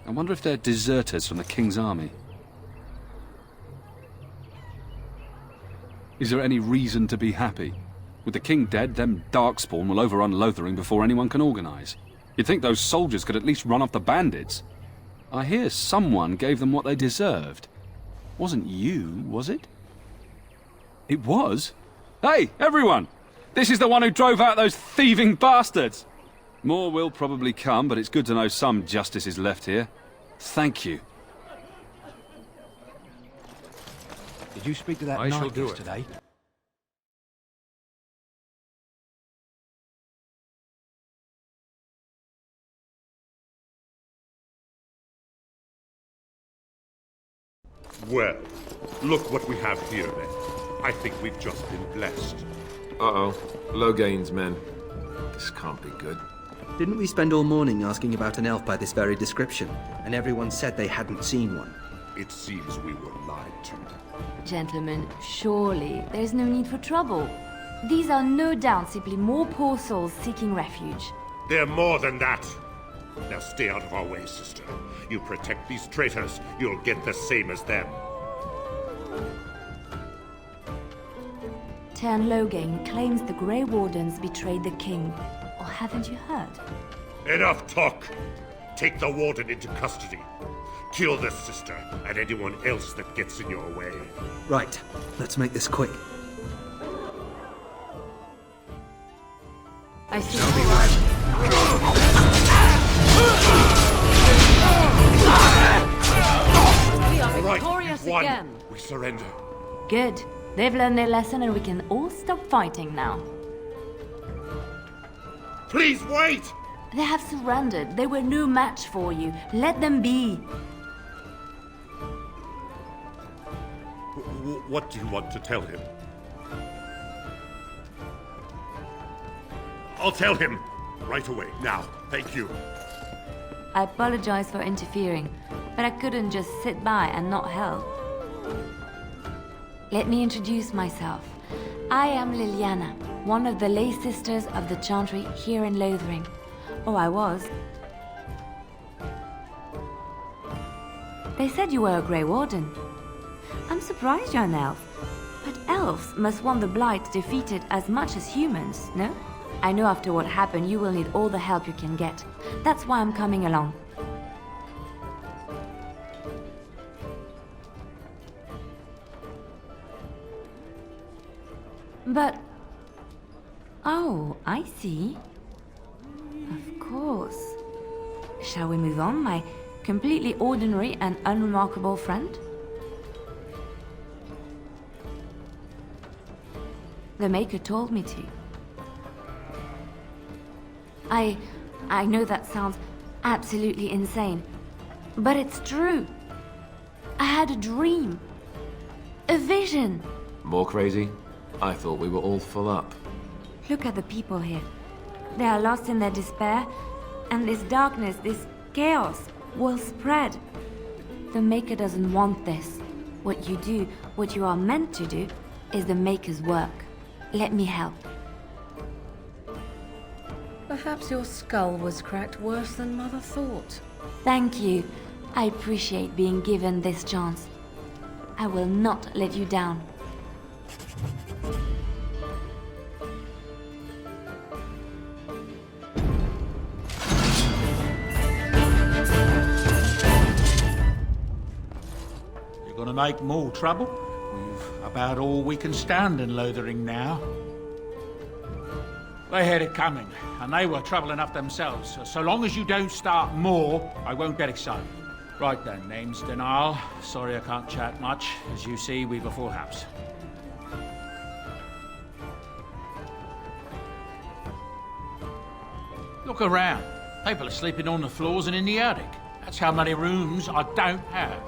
S17: I wonder if they're deserters from the King's army. Is there any reason to be happy? With the king dead, them Darkspawn will overrun Lothering before anyone can organize. You'd think those soldiers could at least run off the bandits. I hear someone gave them what they deserved. Wasn't you, was it? It was? Hey, everyone! This is the one who drove out those thieving bastards! More will probably come, but it's good to know some justice is left here. Thank you.
S14: Did you speak to that
S2: I shall
S14: knight
S2: do it.
S14: yesterday?
S7: Well, look what we have here then. I think we've just been blessed.
S4: Uh-oh. Loghain's men. This can't be good.
S15: Didn't we spend all morning asking about an elf by this very description? And everyone said they hadn't seen one.
S7: It seems we were lied to.
S11: Gentlemen, surely there's no need for trouble. These are no doubt simply more poor souls seeking refuge.
S7: They're more than that. Now stay out of our way, sister. You protect these traitors, you'll get the same as them.
S11: Tern Loghain claims the Grey Wardens betrayed the king. Or haven't you heard?
S7: Enough talk! Take the warden into custody. Kill this sister and anyone else that gets in your way.
S15: Right, let's make this quick.
S11: I see.
S21: We are
S7: Right,
S21: victorious
S7: we've won.
S21: again.
S7: We surrender.
S11: Good. They've learned their lesson and we can all stop fighting now.
S7: Please wait!
S11: They have surrendered. They were no match for you. Let them be.
S7: What do you want to tell him? I'll tell him! Right away, now. Thank you.
S11: I apologize for interfering, but I couldn't just sit by and not help. Let me introduce myself. I am Liliana, one of the lay sisters of the Chantry here in Lothering. Or I was. They said you were a Grey Warden. I'm surprised you're an elf. But elves must want the Blight defeated as much as humans, no? I know after what happened you will need all the help you can get. That's why I'm coming along. But... oh, I see. Of course. Shall we move on, my completely ordinary and unremarkable friend? The Maker told me to. I know that sounds absolutely insane, but it's true. I had a dream. A vision.
S4: More crazy? I thought we were all full up.
S11: Look at the people here. They are lost in their despair, and this darkness, this chaos, will spread. The Maker doesn't want this. What you do, what you are meant to do, is the Maker's work. Let me help.
S21: Perhaps your skull was cracked worse than Mother thought.
S11: Thank you. I appreciate being given this chance. I will not let you down.
S12: You're gonna make more trouble? We've about all we can stand in Lothering now. They had it coming, and they were trouble enough themselves. So long as you don't start more, I won't get excited. Right then, name's Denal. Sorry I can't chat much. As you see, we've a full house. Look around. People are sleeping on the floors and in the attic. That's how many rooms I don't have.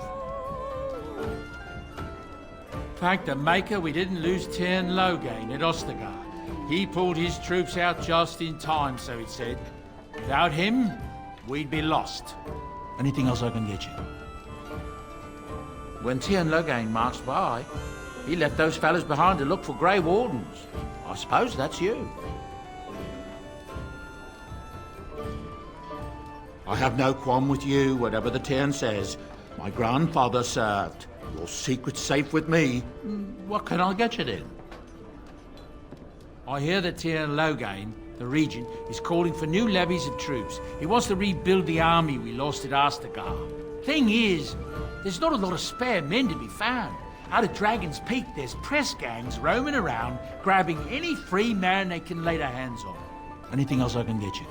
S12: Thank the Maker we didn't lose Tern Loghain at Ostagar. He pulled his troops out just in time, so it said. Without him, we'd be lost. Anything else I can get you? When Tern Loghain marched by, he left those fellas behind to look for Grey Wardens. I suppose that's you. I have no qualm with you, whatever the Tern says. My grandfather served. Your secret's safe with me. What can I get you then? I hear that Tern Loghain, the regent, is calling for new levies of troops. He wants to rebuild the army we lost at Ostagar. Thing is, there's not a lot of spare men to be found. Out of Dragon's Peak, there's press gangs roaming around, grabbing any free man they can lay their hands on. Anything else I can get you?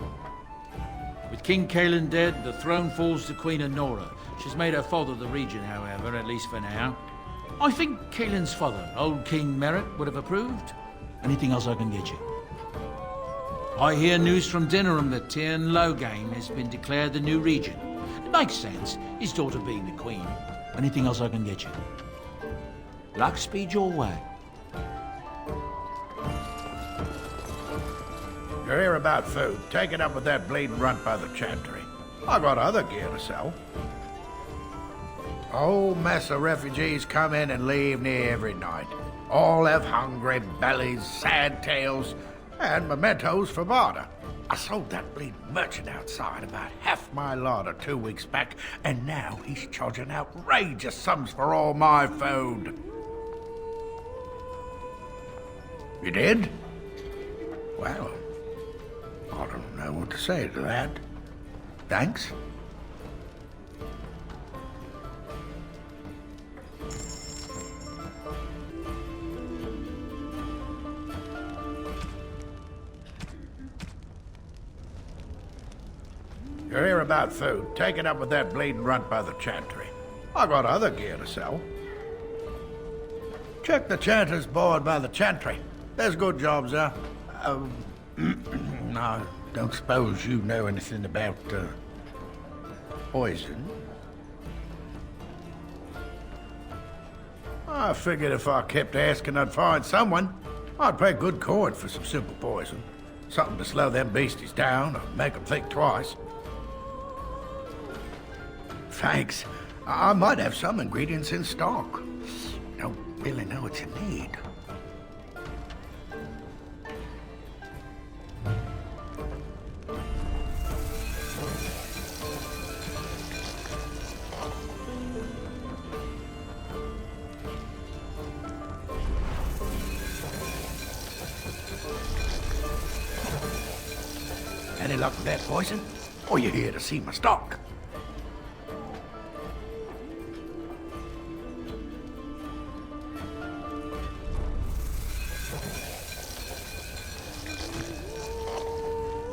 S12: With King Cailan dead, the throne falls to Queen Anora. She's made her father the regent, however, at least for now. I think Cailan's father, old King Merritt, would have approved. Anything else I can get you? I hear news from Dinnerham that Tyrn Loghain has been declared the new regent. It makes sense, his daughter being the queen. Anything else I can get you? Luck speed your way.
S9: You're here about food. Take it up with that bleeding runt by the chantry. I got other gear to sell. A whole mess of refugees come in and leave near every night. All have hungry bellies, sad tales, and mementos for barter. I sold that bleeding merchant outside about half my larder 2 weeks back, and now he's charging outrageous sums for all my food. You did? Well, I don't know what to say to that. Thanks. You're here about food. Take it up with that bleeding runt by the chantry. I got other gear to sell. Check the chanter's board by the chantry. There's good jobs there. I don't suppose you know anything about, poison? I figured if I kept asking, I'd find someone. I'd pay good coin for some simple poison. Something to slow them beasties down or make them think twice. Thanks. I might have some ingredients in stock. Don't really know what you need. Any luck with that poison? Or you here to see my stock?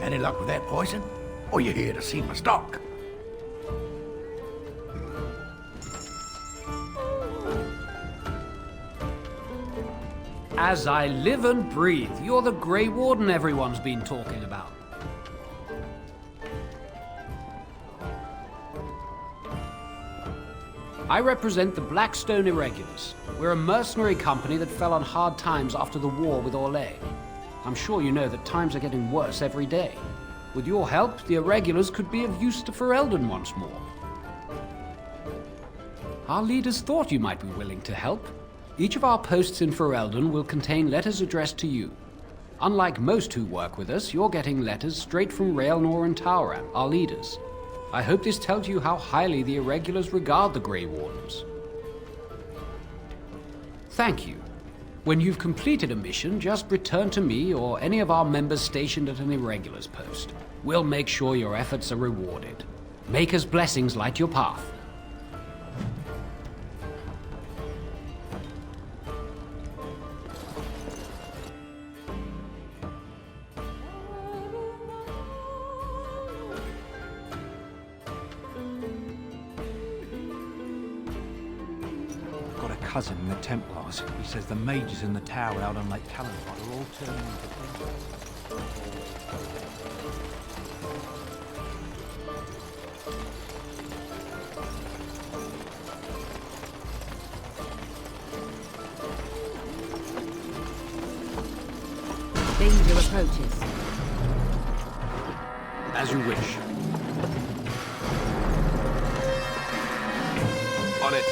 S9: Any luck with that poison? Or you here to see my stock?
S19: As I live and breathe, you're the Grey Warden everyone's been talking about. I represent the Blackstone Irregulars. We're a mercenary company that fell on hard times after the war with Orlais. I'm sure you know that times are getting worse every day. With your help, the Irregulars could be of use to Ferelden once more. Our leaders thought you might be willing to help. Each of our posts in Ferelden will contain letters addressed to you. Unlike most who work with us, you're getting letters straight from Raelnor and Tauram, our leaders. I hope this tells you how highly the Irregulars regard the Grey Wardens. Thank you. When you've completed a mission, just return to me or any of our members stationed at an Irregulars post. We'll make sure your efforts are rewarded. Maker's blessings light your path.
S10: Cousin in the Templars. He says the mages in the tower out on Lake Calenfar are all turning into things.
S23: Danger approaches.
S4: As you wish. On it.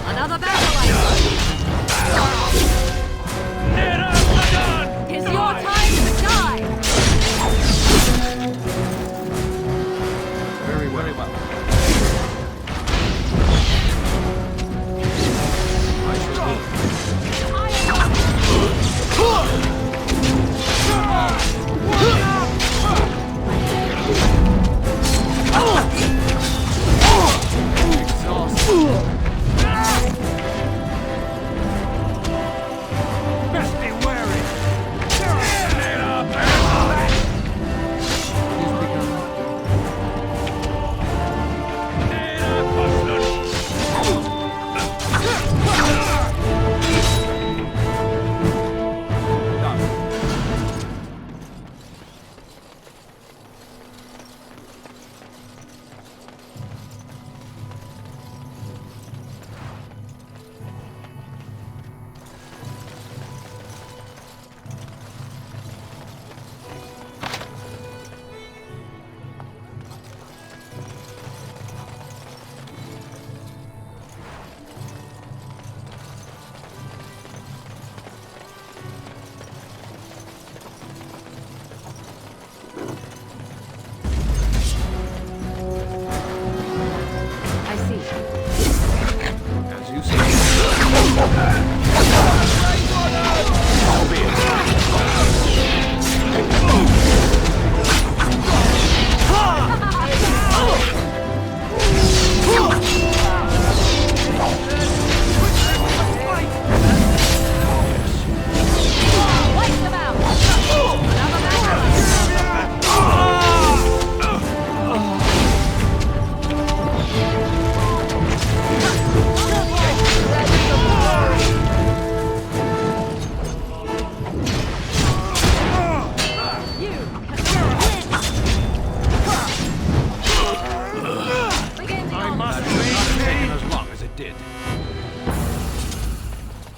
S23: Another battle item. It's your time to die.
S4: Very well.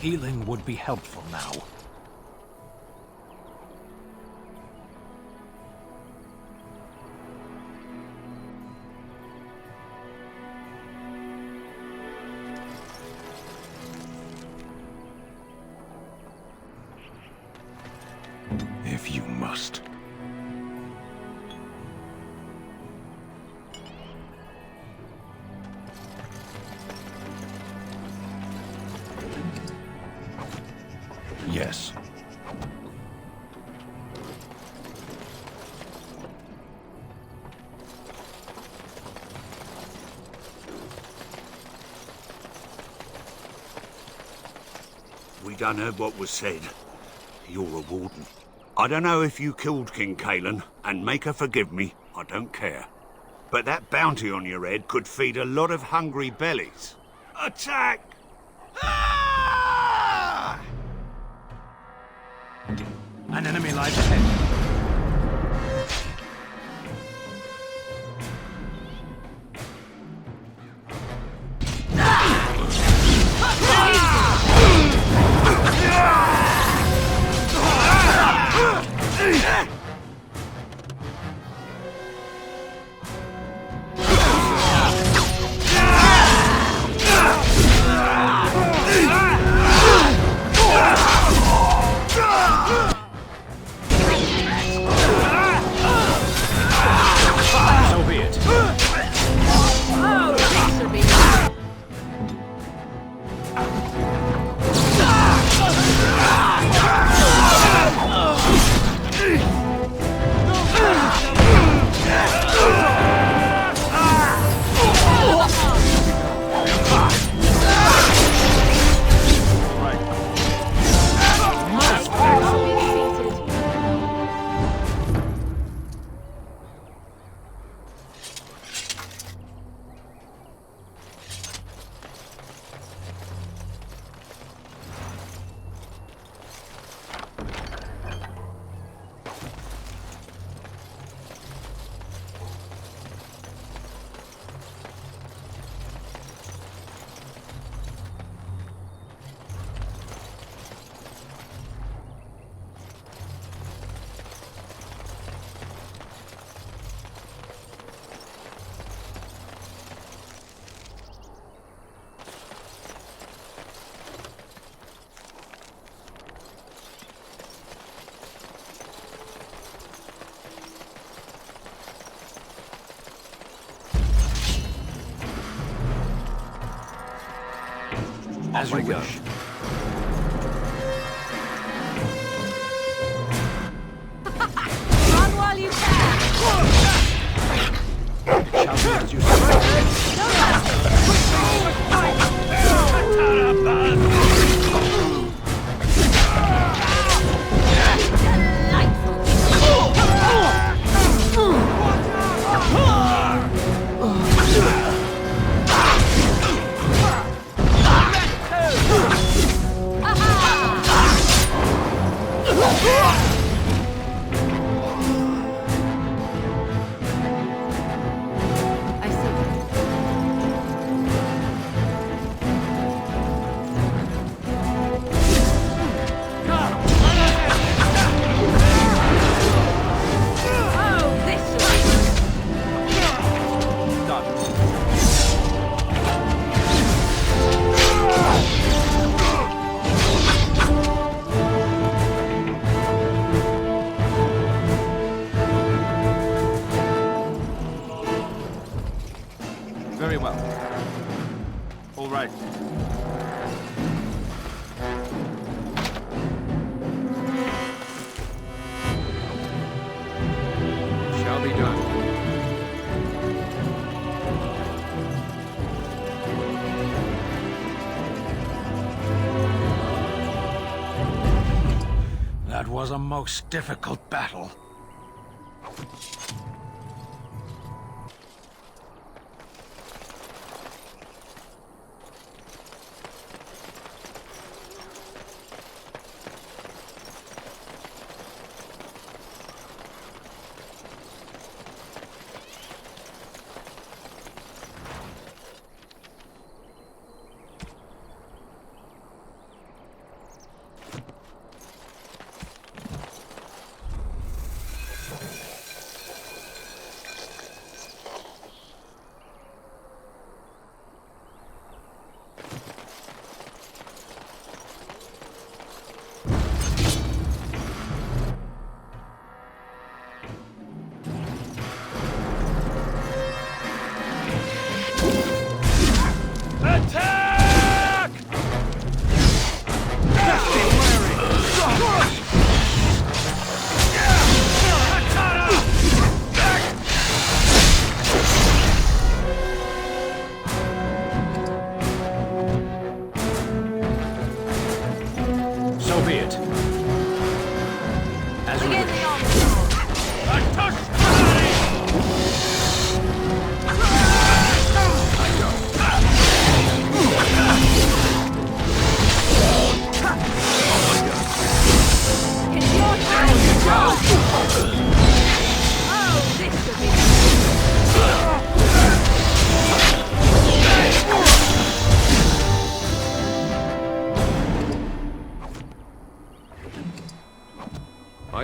S3: Healing would be helpful now.
S2: If you must. Yes.
S8: We done heard what was said. You're a warden. I don't know if you killed King Cailan, and make her forgive me, I don't care. But that bounty on your head could feed a lot of hungry bellies. Attack!
S10: An enemy lies ahead. As you wish.
S23: Run while you can!
S10: It shall be as you say. Very well. All right.
S2: Shall be done.
S9: That was a most difficult battle.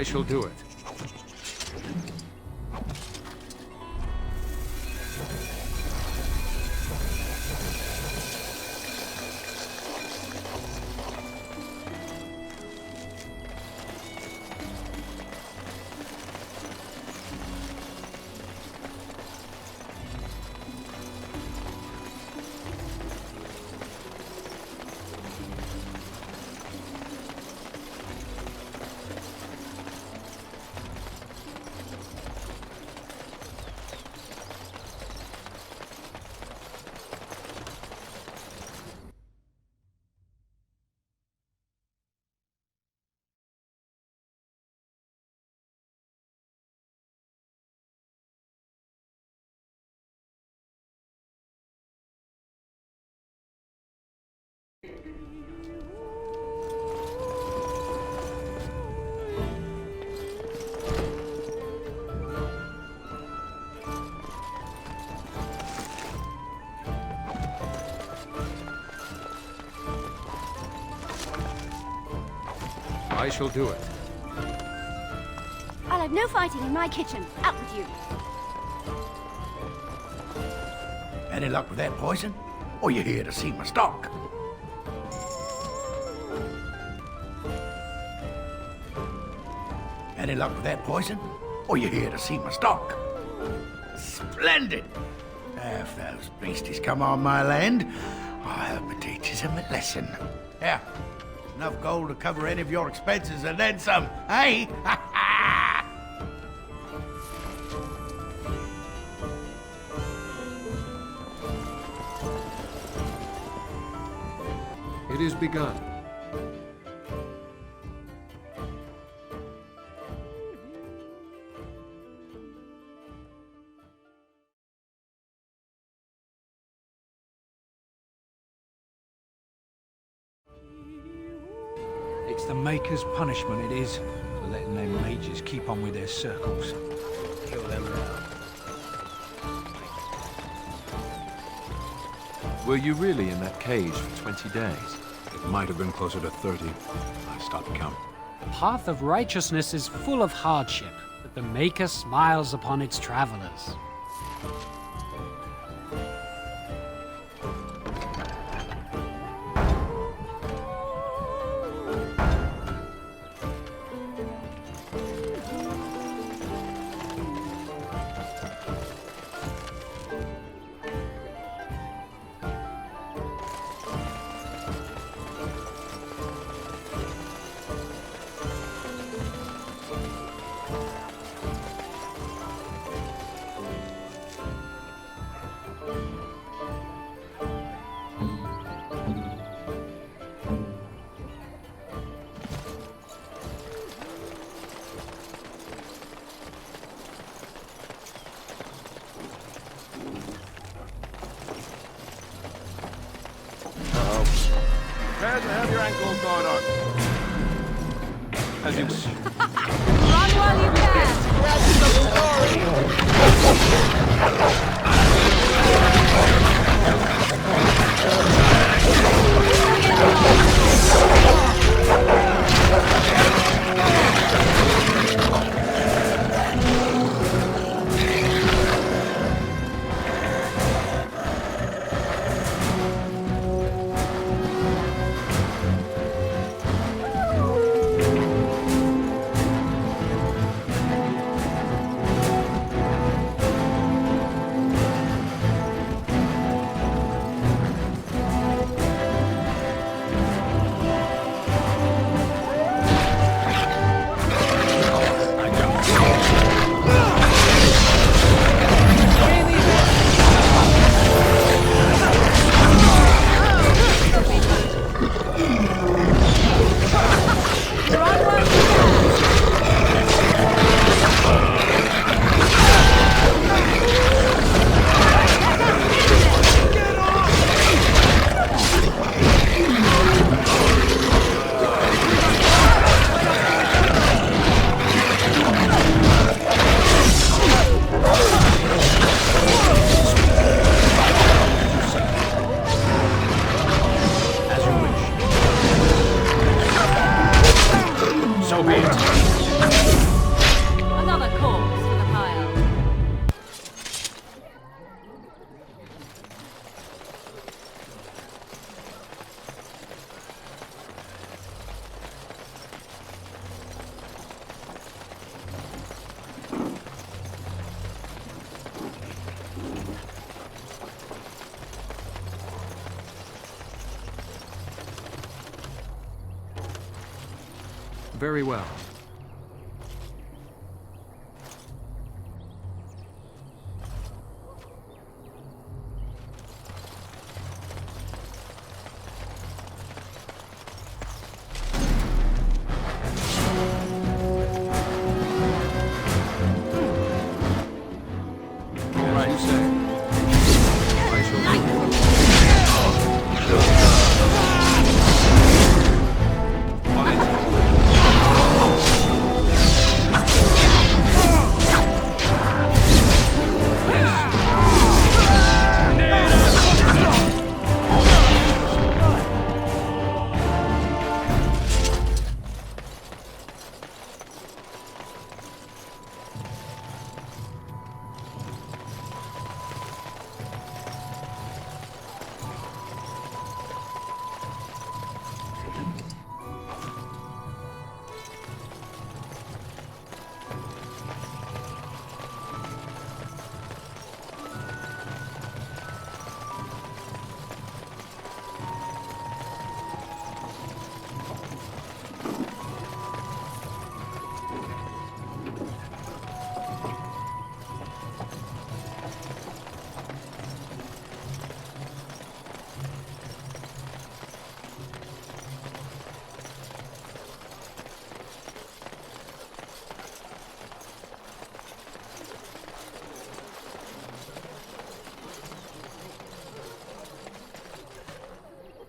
S2: I shall do it. I shall do it.
S16: I'll have no fighting in my kitchen. Out with you.
S9: Any luck with that poison? Or you here to see my stock? Any luck with that poison? Or you here to see my stock? Splendid! If those beasties come on my land, I hope it teaches them a lesson. Yeah, enough gold to cover any of your expenses and then some, eh?
S2: It is begun.
S10: It's the Maker's punishment, it is, for letting them mages keep on with their circles. Kill them now.
S4: Were you really in that cage for 20 days?
S3: It might have been closer to 30. I stopped count.
S19: The path of righteousness is full of hardship, but the Maker smiles upon its travelers.
S1: Where the hell your ankle going on?
S4: As you wish.
S16: Run while you
S17: very well.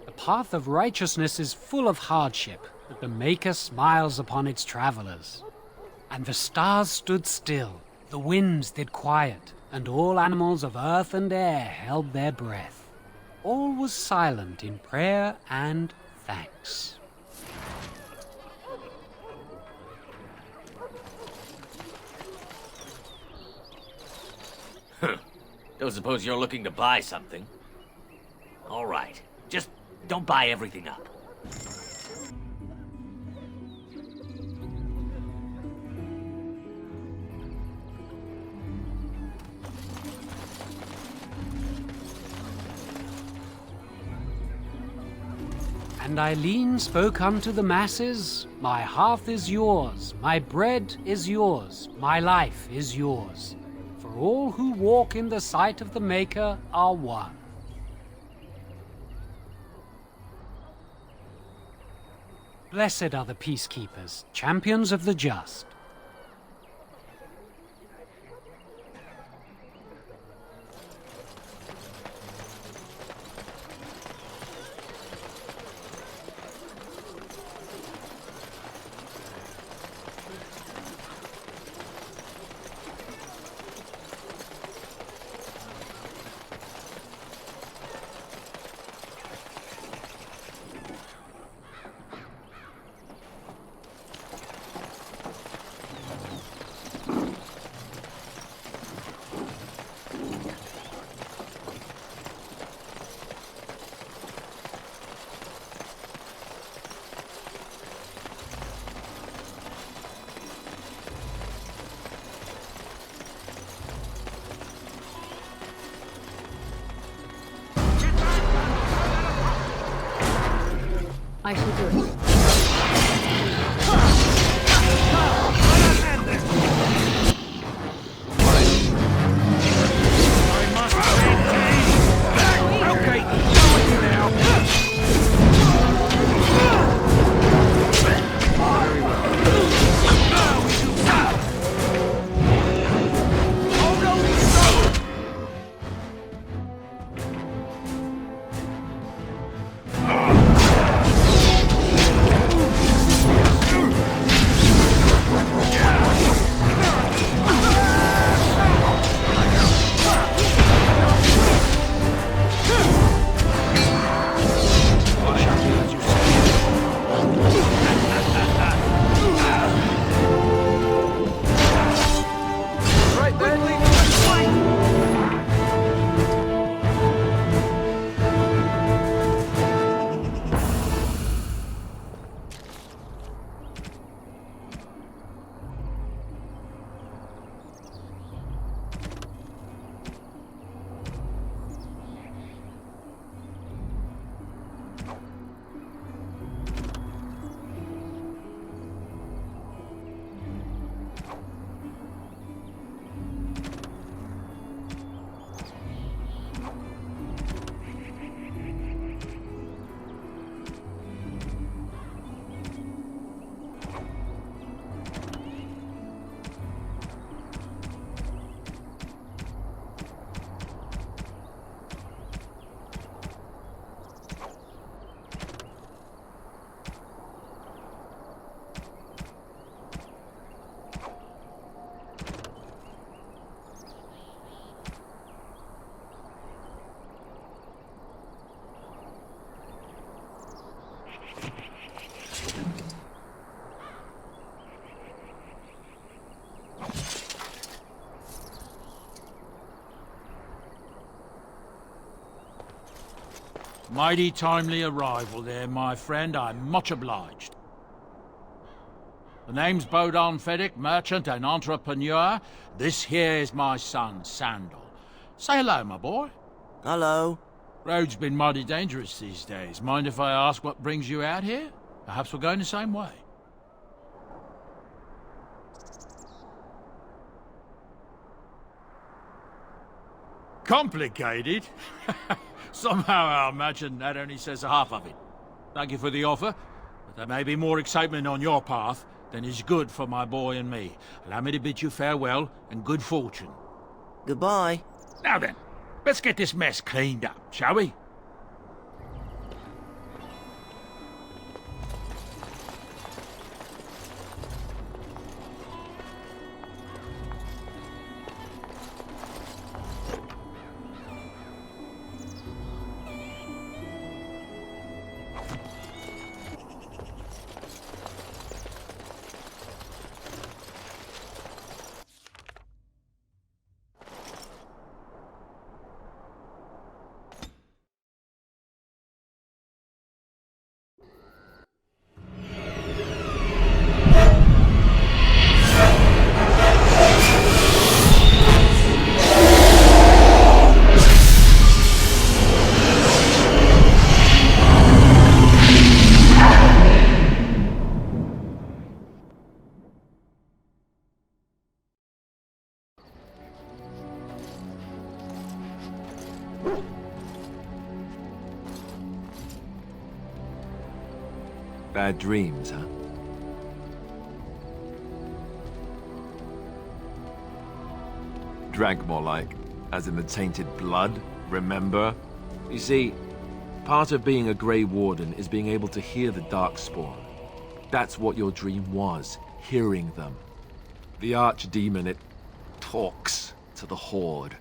S19: The path of righteousness is full of hardship, but the Maker smiles upon its travelers. And the stars stood still, the winds did quiet, and all animals of earth and air held their breath. All was silent in prayer and thanks.
S13: Don't suppose you're looking to buy something? All right. Just don't buy everything up.
S19: And Eileen spoke unto the masses, My hearth is yours, my bread is yours, my life is yours. For all who walk in the sight of the Maker are one. Blessed are the peacekeepers, champions of the just.
S21: I shall do it.
S12: Mighty timely arrival there, my friend. I'm much obliged. The name's Bodon Feddick, merchant and entrepreneur. This here is my son, Sandal. Say hello, my boy.
S18: Hello.
S12: Road's been mighty dangerous these days. Mind if I ask what brings you out here? Perhaps we're going the same way. Complicated? Somehow I imagine that only says half of it. Thank you for the offer, but there may be more excitement on your path than is good for my boy and me. Allow me to bid you farewell and good fortune.
S18: Goodbye.
S12: Now then, let's get this mess cleaned up, shall we?
S4: Bad dreams, huh? Drank more like, as in the tainted blood, remember? You see, part of being a Grey Warden is being able to hear the Darkspawn. That's what your dream was, hearing them. The Archdemon, it talks to the Horde,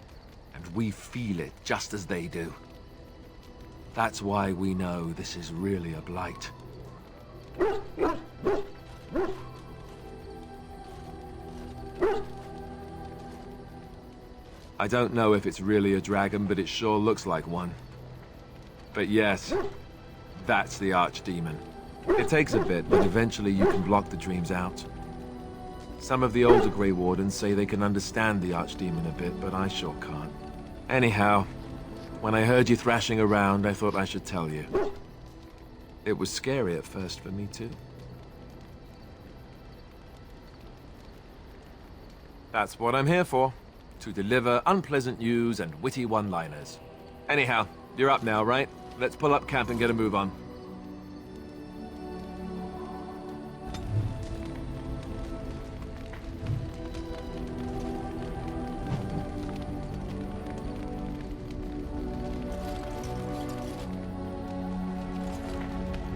S4: and we feel it just as they do. That's why we know this is really a blight. I don't know if it's really a dragon, but it sure looks like one. But yes, that's the Archdemon. It takes a bit, but eventually you can block the dreams out. Some of the older Grey Wardens say they can understand the Archdemon a bit, but I sure can't. Anyhow, when I heard you thrashing around, I thought I should tell you. It was scary at first for me, too. That's what I'm here for. To deliver unpleasant news and witty one-liners. Anyhow, you're up now, right? Let's pull up camp and get a move on.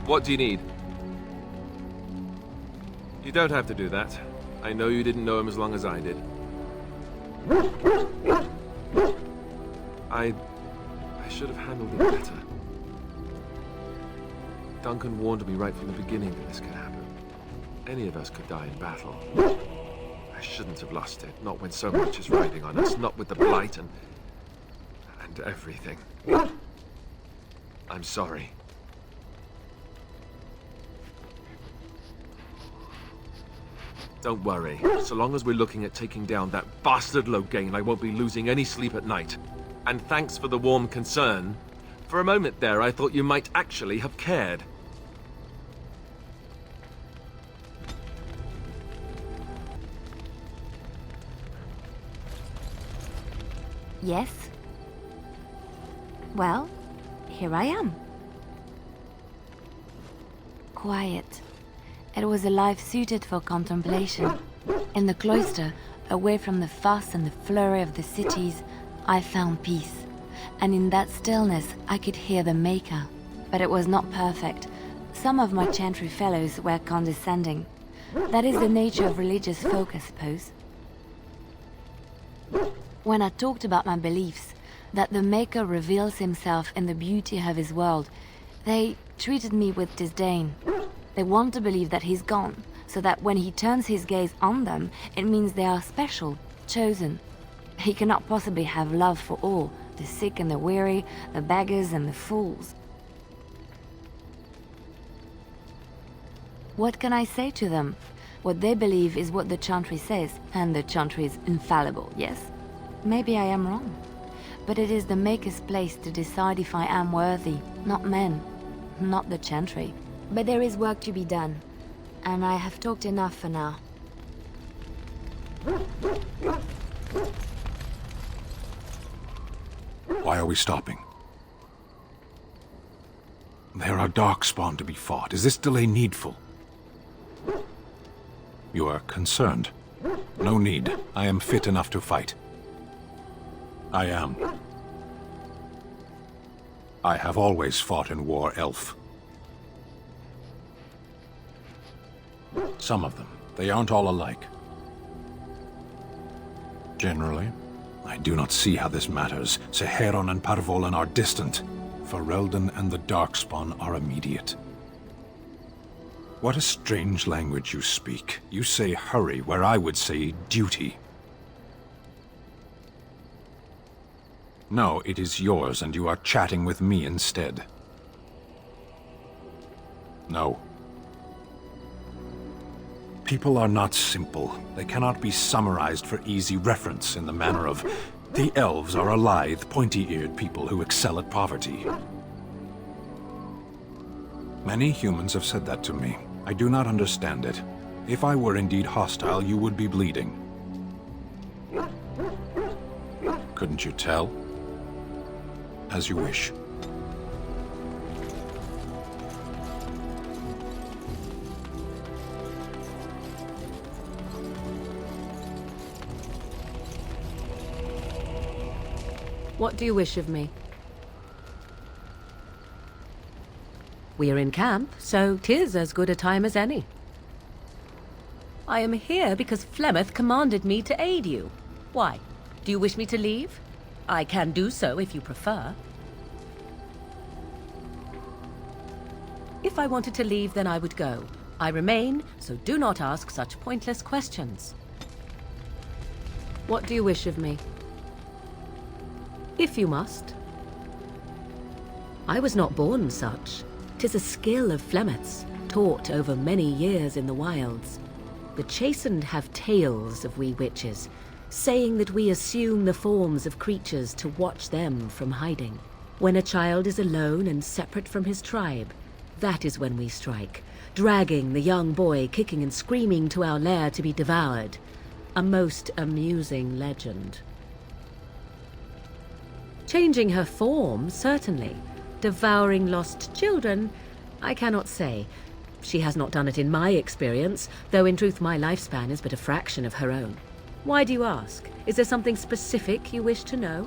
S4: What do you need? You don't have to do that. I know you didn't know him as long as I did. I should have handled it better. Duncan warned me right from the beginning that this could happen. Any of us could die in battle. I shouldn't have lost it, not when so much is riding on us, not with the Blight and everything. I'm sorry. Don't worry. So long as we're looking at taking down that bastard Loghain, I won't be losing any sleep at night. And thanks for the warm concern. For a moment there, I thought you might actually have cared.
S11: Yes? Well, here I am. Quiet. It was a life suited for contemplation. In the cloister, away from the fuss and the flurry of the cities, I found peace. And in that stillness, I could hear the Maker. But it was not perfect. Some of my chantry fellows were condescending. That is the nature of religious folk, I suppose. When I talked about my beliefs, that the Maker reveals himself in the beauty of his world, they treated me with disdain. They want to believe that he's gone, so that when he turns his gaze on them, it means they are special, chosen. He cannot possibly have love for all, the sick and the weary, the beggars and the fools. What can I say to them? What they believe is what the Chantry says, and the Chantry is infallible, yes? Maybe I am wrong. But it is the Maker's place to decide if I am worthy, not men, not the Chantry. But there is work to be done, and I have talked enough for now.
S3: Why are we stopping? There are Darkspawn to be fought. Is this delay needful? You are concerned. No need. I am fit enough to fight. I am. I have always fought in war, Elf. Some of them. They aren't all alike. Generally, I do not see how this matters. Seheron and Parvolan are distant. Ferelden and the Darkspawn are immediate. What a strange language you speak. You say hurry, where I would say duty. No, it is yours, and you are chatting with me instead. No. People are not simple. They cannot be summarized for easy reference in the manner of, the elves are a lithe, pointy-eared people who excel at poverty. Many humans have said that to me. I do not understand it. If I were indeed hostile, you would be bleeding. Couldn't you tell? As you wish.
S23: What do you wish of me? We are in camp, so 'tis as good a time as any. I am here because Flemeth commanded me to aid you. Why? Do you wish me to leave? I can do so if you prefer. If I wanted to leave, then I would go. I remain, so do not ask such pointless questions. What do you wish of me? If you must. I was not born such. 'Tis a skill of Flemeth's, taught over many years in the wilds. The chastened have tales of we witches, saying that we assume the forms of creatures to watch them from hiding. When a child is alone and separate from his tribe, that is when we strike, dragging the young boy kicking and screaming to our lair to be devoured. A most amusing legend. Changing her form, certainly. Devouring lost children, I cannot say. She has not done it in my experience, though in truth my lifespan is but a fraction of her own. Why do you ask? Is there something specific you wish to know?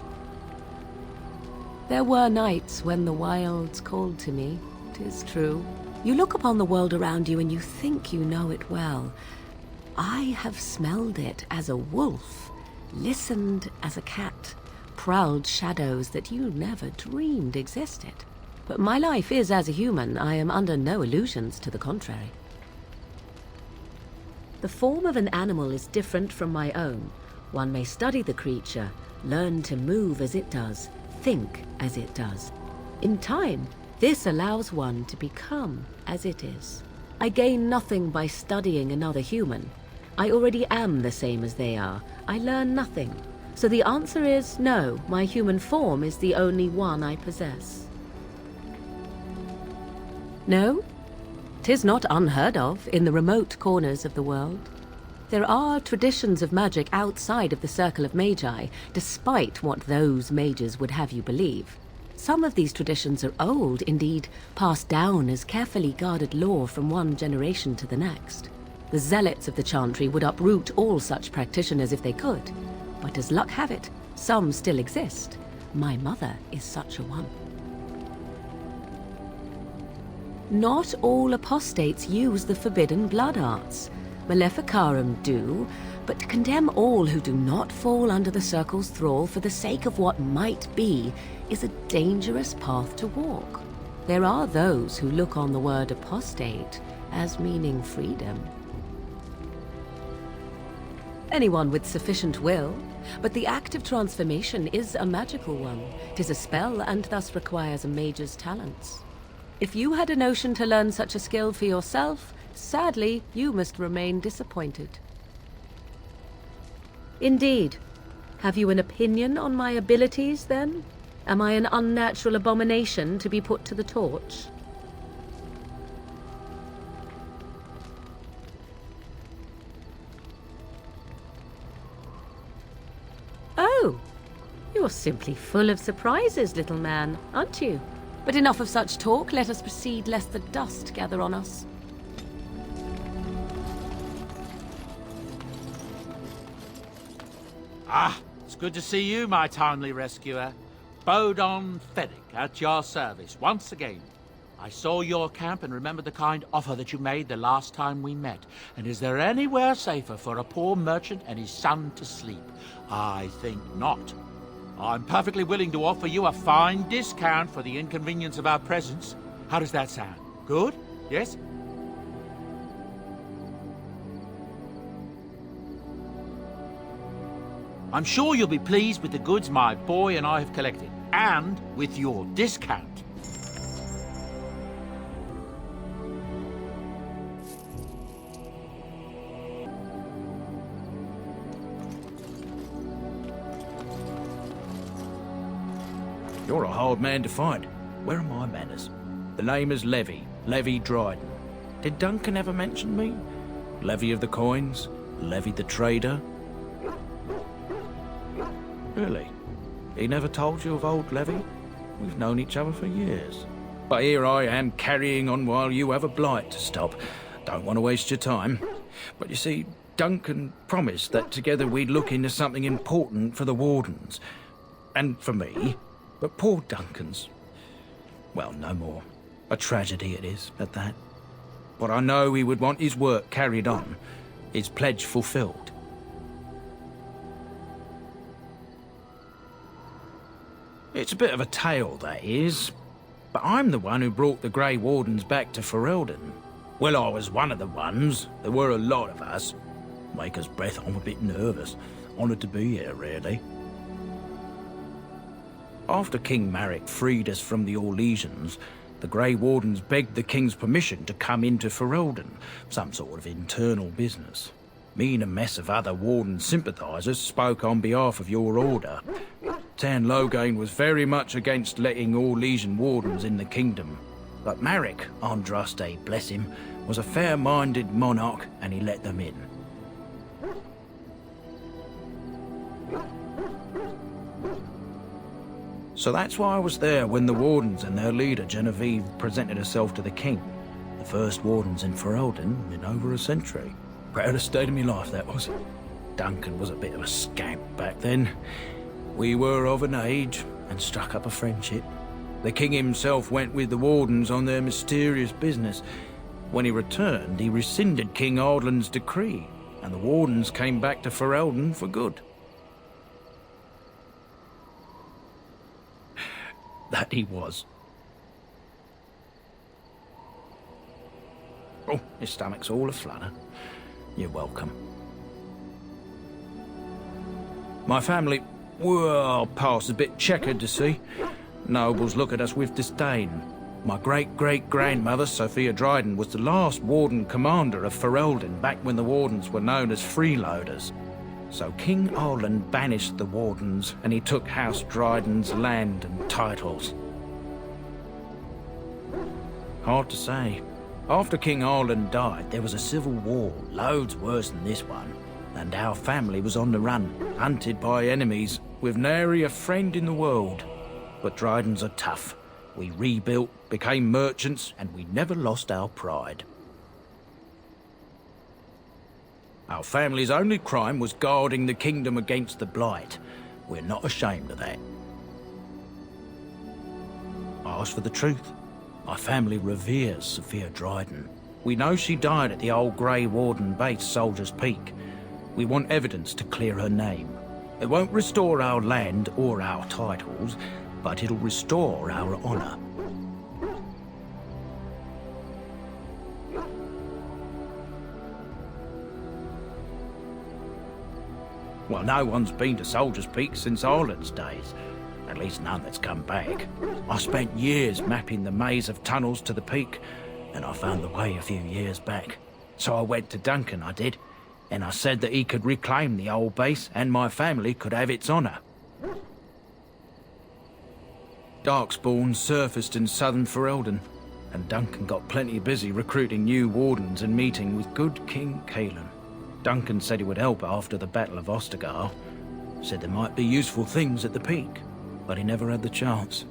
S23: There were nights when the wilds called to me, 'tis true. You look upon the world around you and you think you know it well. I have smelled it as a wolf, listened as a cat, prowled shadows that you never dreamed existed. But my life is as a human. I am under no illusions to the contrary. The form of an animal is different from my own. One may study the creature, learn to move as it does, think as it does. In time, this allows one to become as it is. I gain nothing by studying another human. I already am the same as they are. I learn nothing. So the answer is no, my human form is the only one I possess. No? 'Tis not unheard of in the remote corners of the world. There are traditions of magic outside of the Circle of Magi, despite what those mages would have you believe. Some of these traditions are old, indeed, passed down as carefully guarded lore from one generation to the next. The zealots of the Chantry would uproot all such practitioners if they could. But as luck have it, some still exist. My mother is such a one. Not all apostates use the forbidden blood arts. Maleficarum do, but to condemn all who do not fall under the Circle's thrall for the sake of what might be is a dangerous path to walk. There are those who look on the word apostate as meaning freedom. Anyone with sufficient will, but the act of transformation is a magical one. 'Tis a spell and thus requires a mage's talents. If you had a notion to learn such a skill for yourself, sadly, you must remain disappointed. Indeed. Have you an opinion on my abilities, then? Am I an unnatural abomination to be put to the torch? Oh, you're simply full of surprises, little man, aren't you? But enough of such talk. Let us proceed, lest the dust gather on us.
S12: Ah, it's good to see you, my timely rescuer. Bodon Fennick, at your service, once again. I saw your camp and remembered the kind offer that you made the last time we met. And is there anywhere safer for a poor merchant and his son to sleep? I think not. I'm perfectly willing to offer you a fine discount for the inconvenience of our presence. How does that sound? Good? Yes? I'm sure you'll be pleased with the goods my boy and I have collected, and with your discount.
S10: You're a hard man to find. Where are my manners? The name is Levy. Levy Dryden. Did Duncan ever mention me? Levy of the coins? Levy the trader? Really? He never told you of old Levy? We've known each other for years. But here I am carrying on while you have a blight to stop. Don't want to waste your time. But you see, Duncan promised that together we'd look into something important for the Wardens. And for me. But poor Duncan's... well, no more. A tragedy it is, at that. But I know he would want his work carried on. His pledge fulfilled. It's a bit of a tale, that is. But I'm the one who brought the Grey Wardens back to Ferelden. Well, I was one of the ones. There were a lot of us. Maker's breath, I'm a bit nervous. Honoured to be here, really. After King Marek freed us from the Orlesians, the Grey Wardens begged the King's permission to come into Ferelden, some sort of internal business. Me and a mess of other Warden sympathisers spoke on behalf of your order. Tan Loghain was very much against letting Orlesian Wardens in the kingdom. But Marek, Andraste, bless him, was a fair-minded monarch and he let them in. So that's why I was there when the Wardens and their leader, Genevieve, presented herself to the king. The first Wardens in Ferelden in over a century. Proudest state of my life, that was. Duncan was a bit of a scamp back then. We were of an age and struck up a friendship. The king himself went with the Wardens on their mysterious business. When he returned, he rescinded King Ardlan's decree, and the Wardens came back to Ferelden for good. That he was. Oh, his stomach's all aflutter. You're welcome. My family, well, past a bit checkered to see. Nobles look at us with disdain. My great-great-grandmother, Sophia Dryden, was the last Warden commander of Ferelden back when the Wardens were known as freeloaders. So King Ardlan banished the Wardens, and he took House Dryden's land and titles. Hard to say. After King Ardlan died, there was a civil war, loads worse than this one. And our family was on the run, hunted by enemies, with nary a friend in the world. But Drydens are tough. We rebuilt, became merchants, and we never lost our pride. Our family's only crime was guarding the kingdom against the Blight. We're not ashamed of that. I ask for the truth. My family reveres Sophia Dryden. We know she died at the old Grey Warden base, Soldier's Peak. We want evidence to clear her name. It won't restore our land or our titles, but it'll restore our honor. Well, no one's been to Soldier's Peak since Ardlan's days. At least none that's come back. I spent years mapping the maze of tunnels to the peak, and I found the way a few years back. So I went to Duncan, I did, and I said that he could reclaim the old base and my family could have its honour. Darkspawn surfaced in southern Ferelden, and Duncan got plenty busy recruiting new wardens and meeting with good King Cailan. Duncan said he would help after the Battle of Ostagar. Said there might be useful things at the peak, but he never had the chance.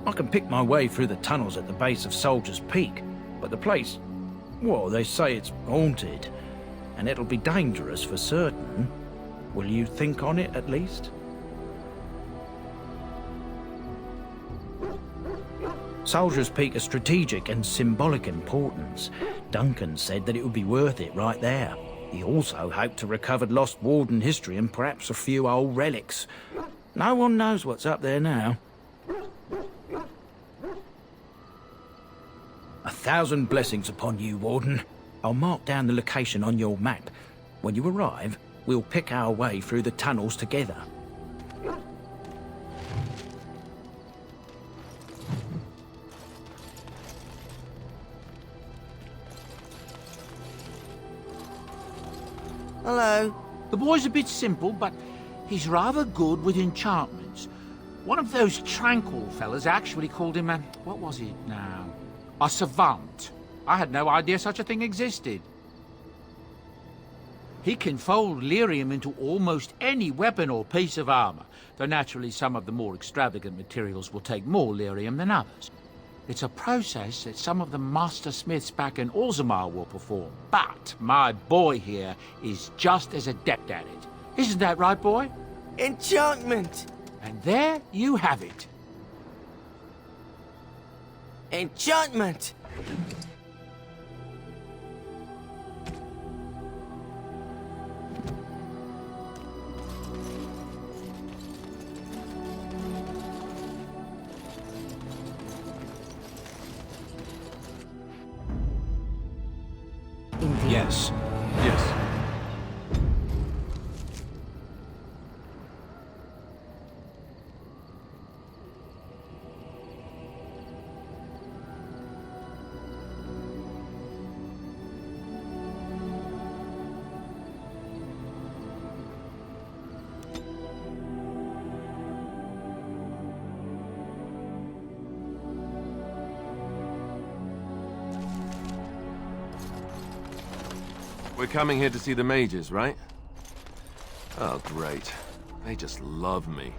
S10: I can pick my way through the tunnels at the base of Soldier's Peak, but the place, well, they say it's haunted, and it'll be dangerous for certain. Will you think on it at least? Soldier's Peak is strategic and symbolic importance. Duncan said that it would be worth it right there. He also hoped to recover lost Warden history and perhaps a few old relics. No one knows what's up there now. 1,000 blessings upon you, Warden. I'll mark down the location on your map. When you arrive, we'll pick our way through the tunnels together.
S18: Hello.
S12: The boy's a bit simple, but he's rather good with enchantments. One of those tranquil fellas actually called him what was it now? A savant. I had no idea such a thing existed. He can fold lyrium into almost any weapon or piece of armor, though naturally some of the more extravagant materials will take more lyrium than others. It's a process that some of the master smiths back in Orzammar will perform, but my boy here is just as adept at it. Isn't that right, boy?
S18: Enchantment!
S12: And there you have it.
S18: Enchantment!
S3: Yes.
S4: Yes. We're coming here to see the mages, right? Oh, great. They just love me.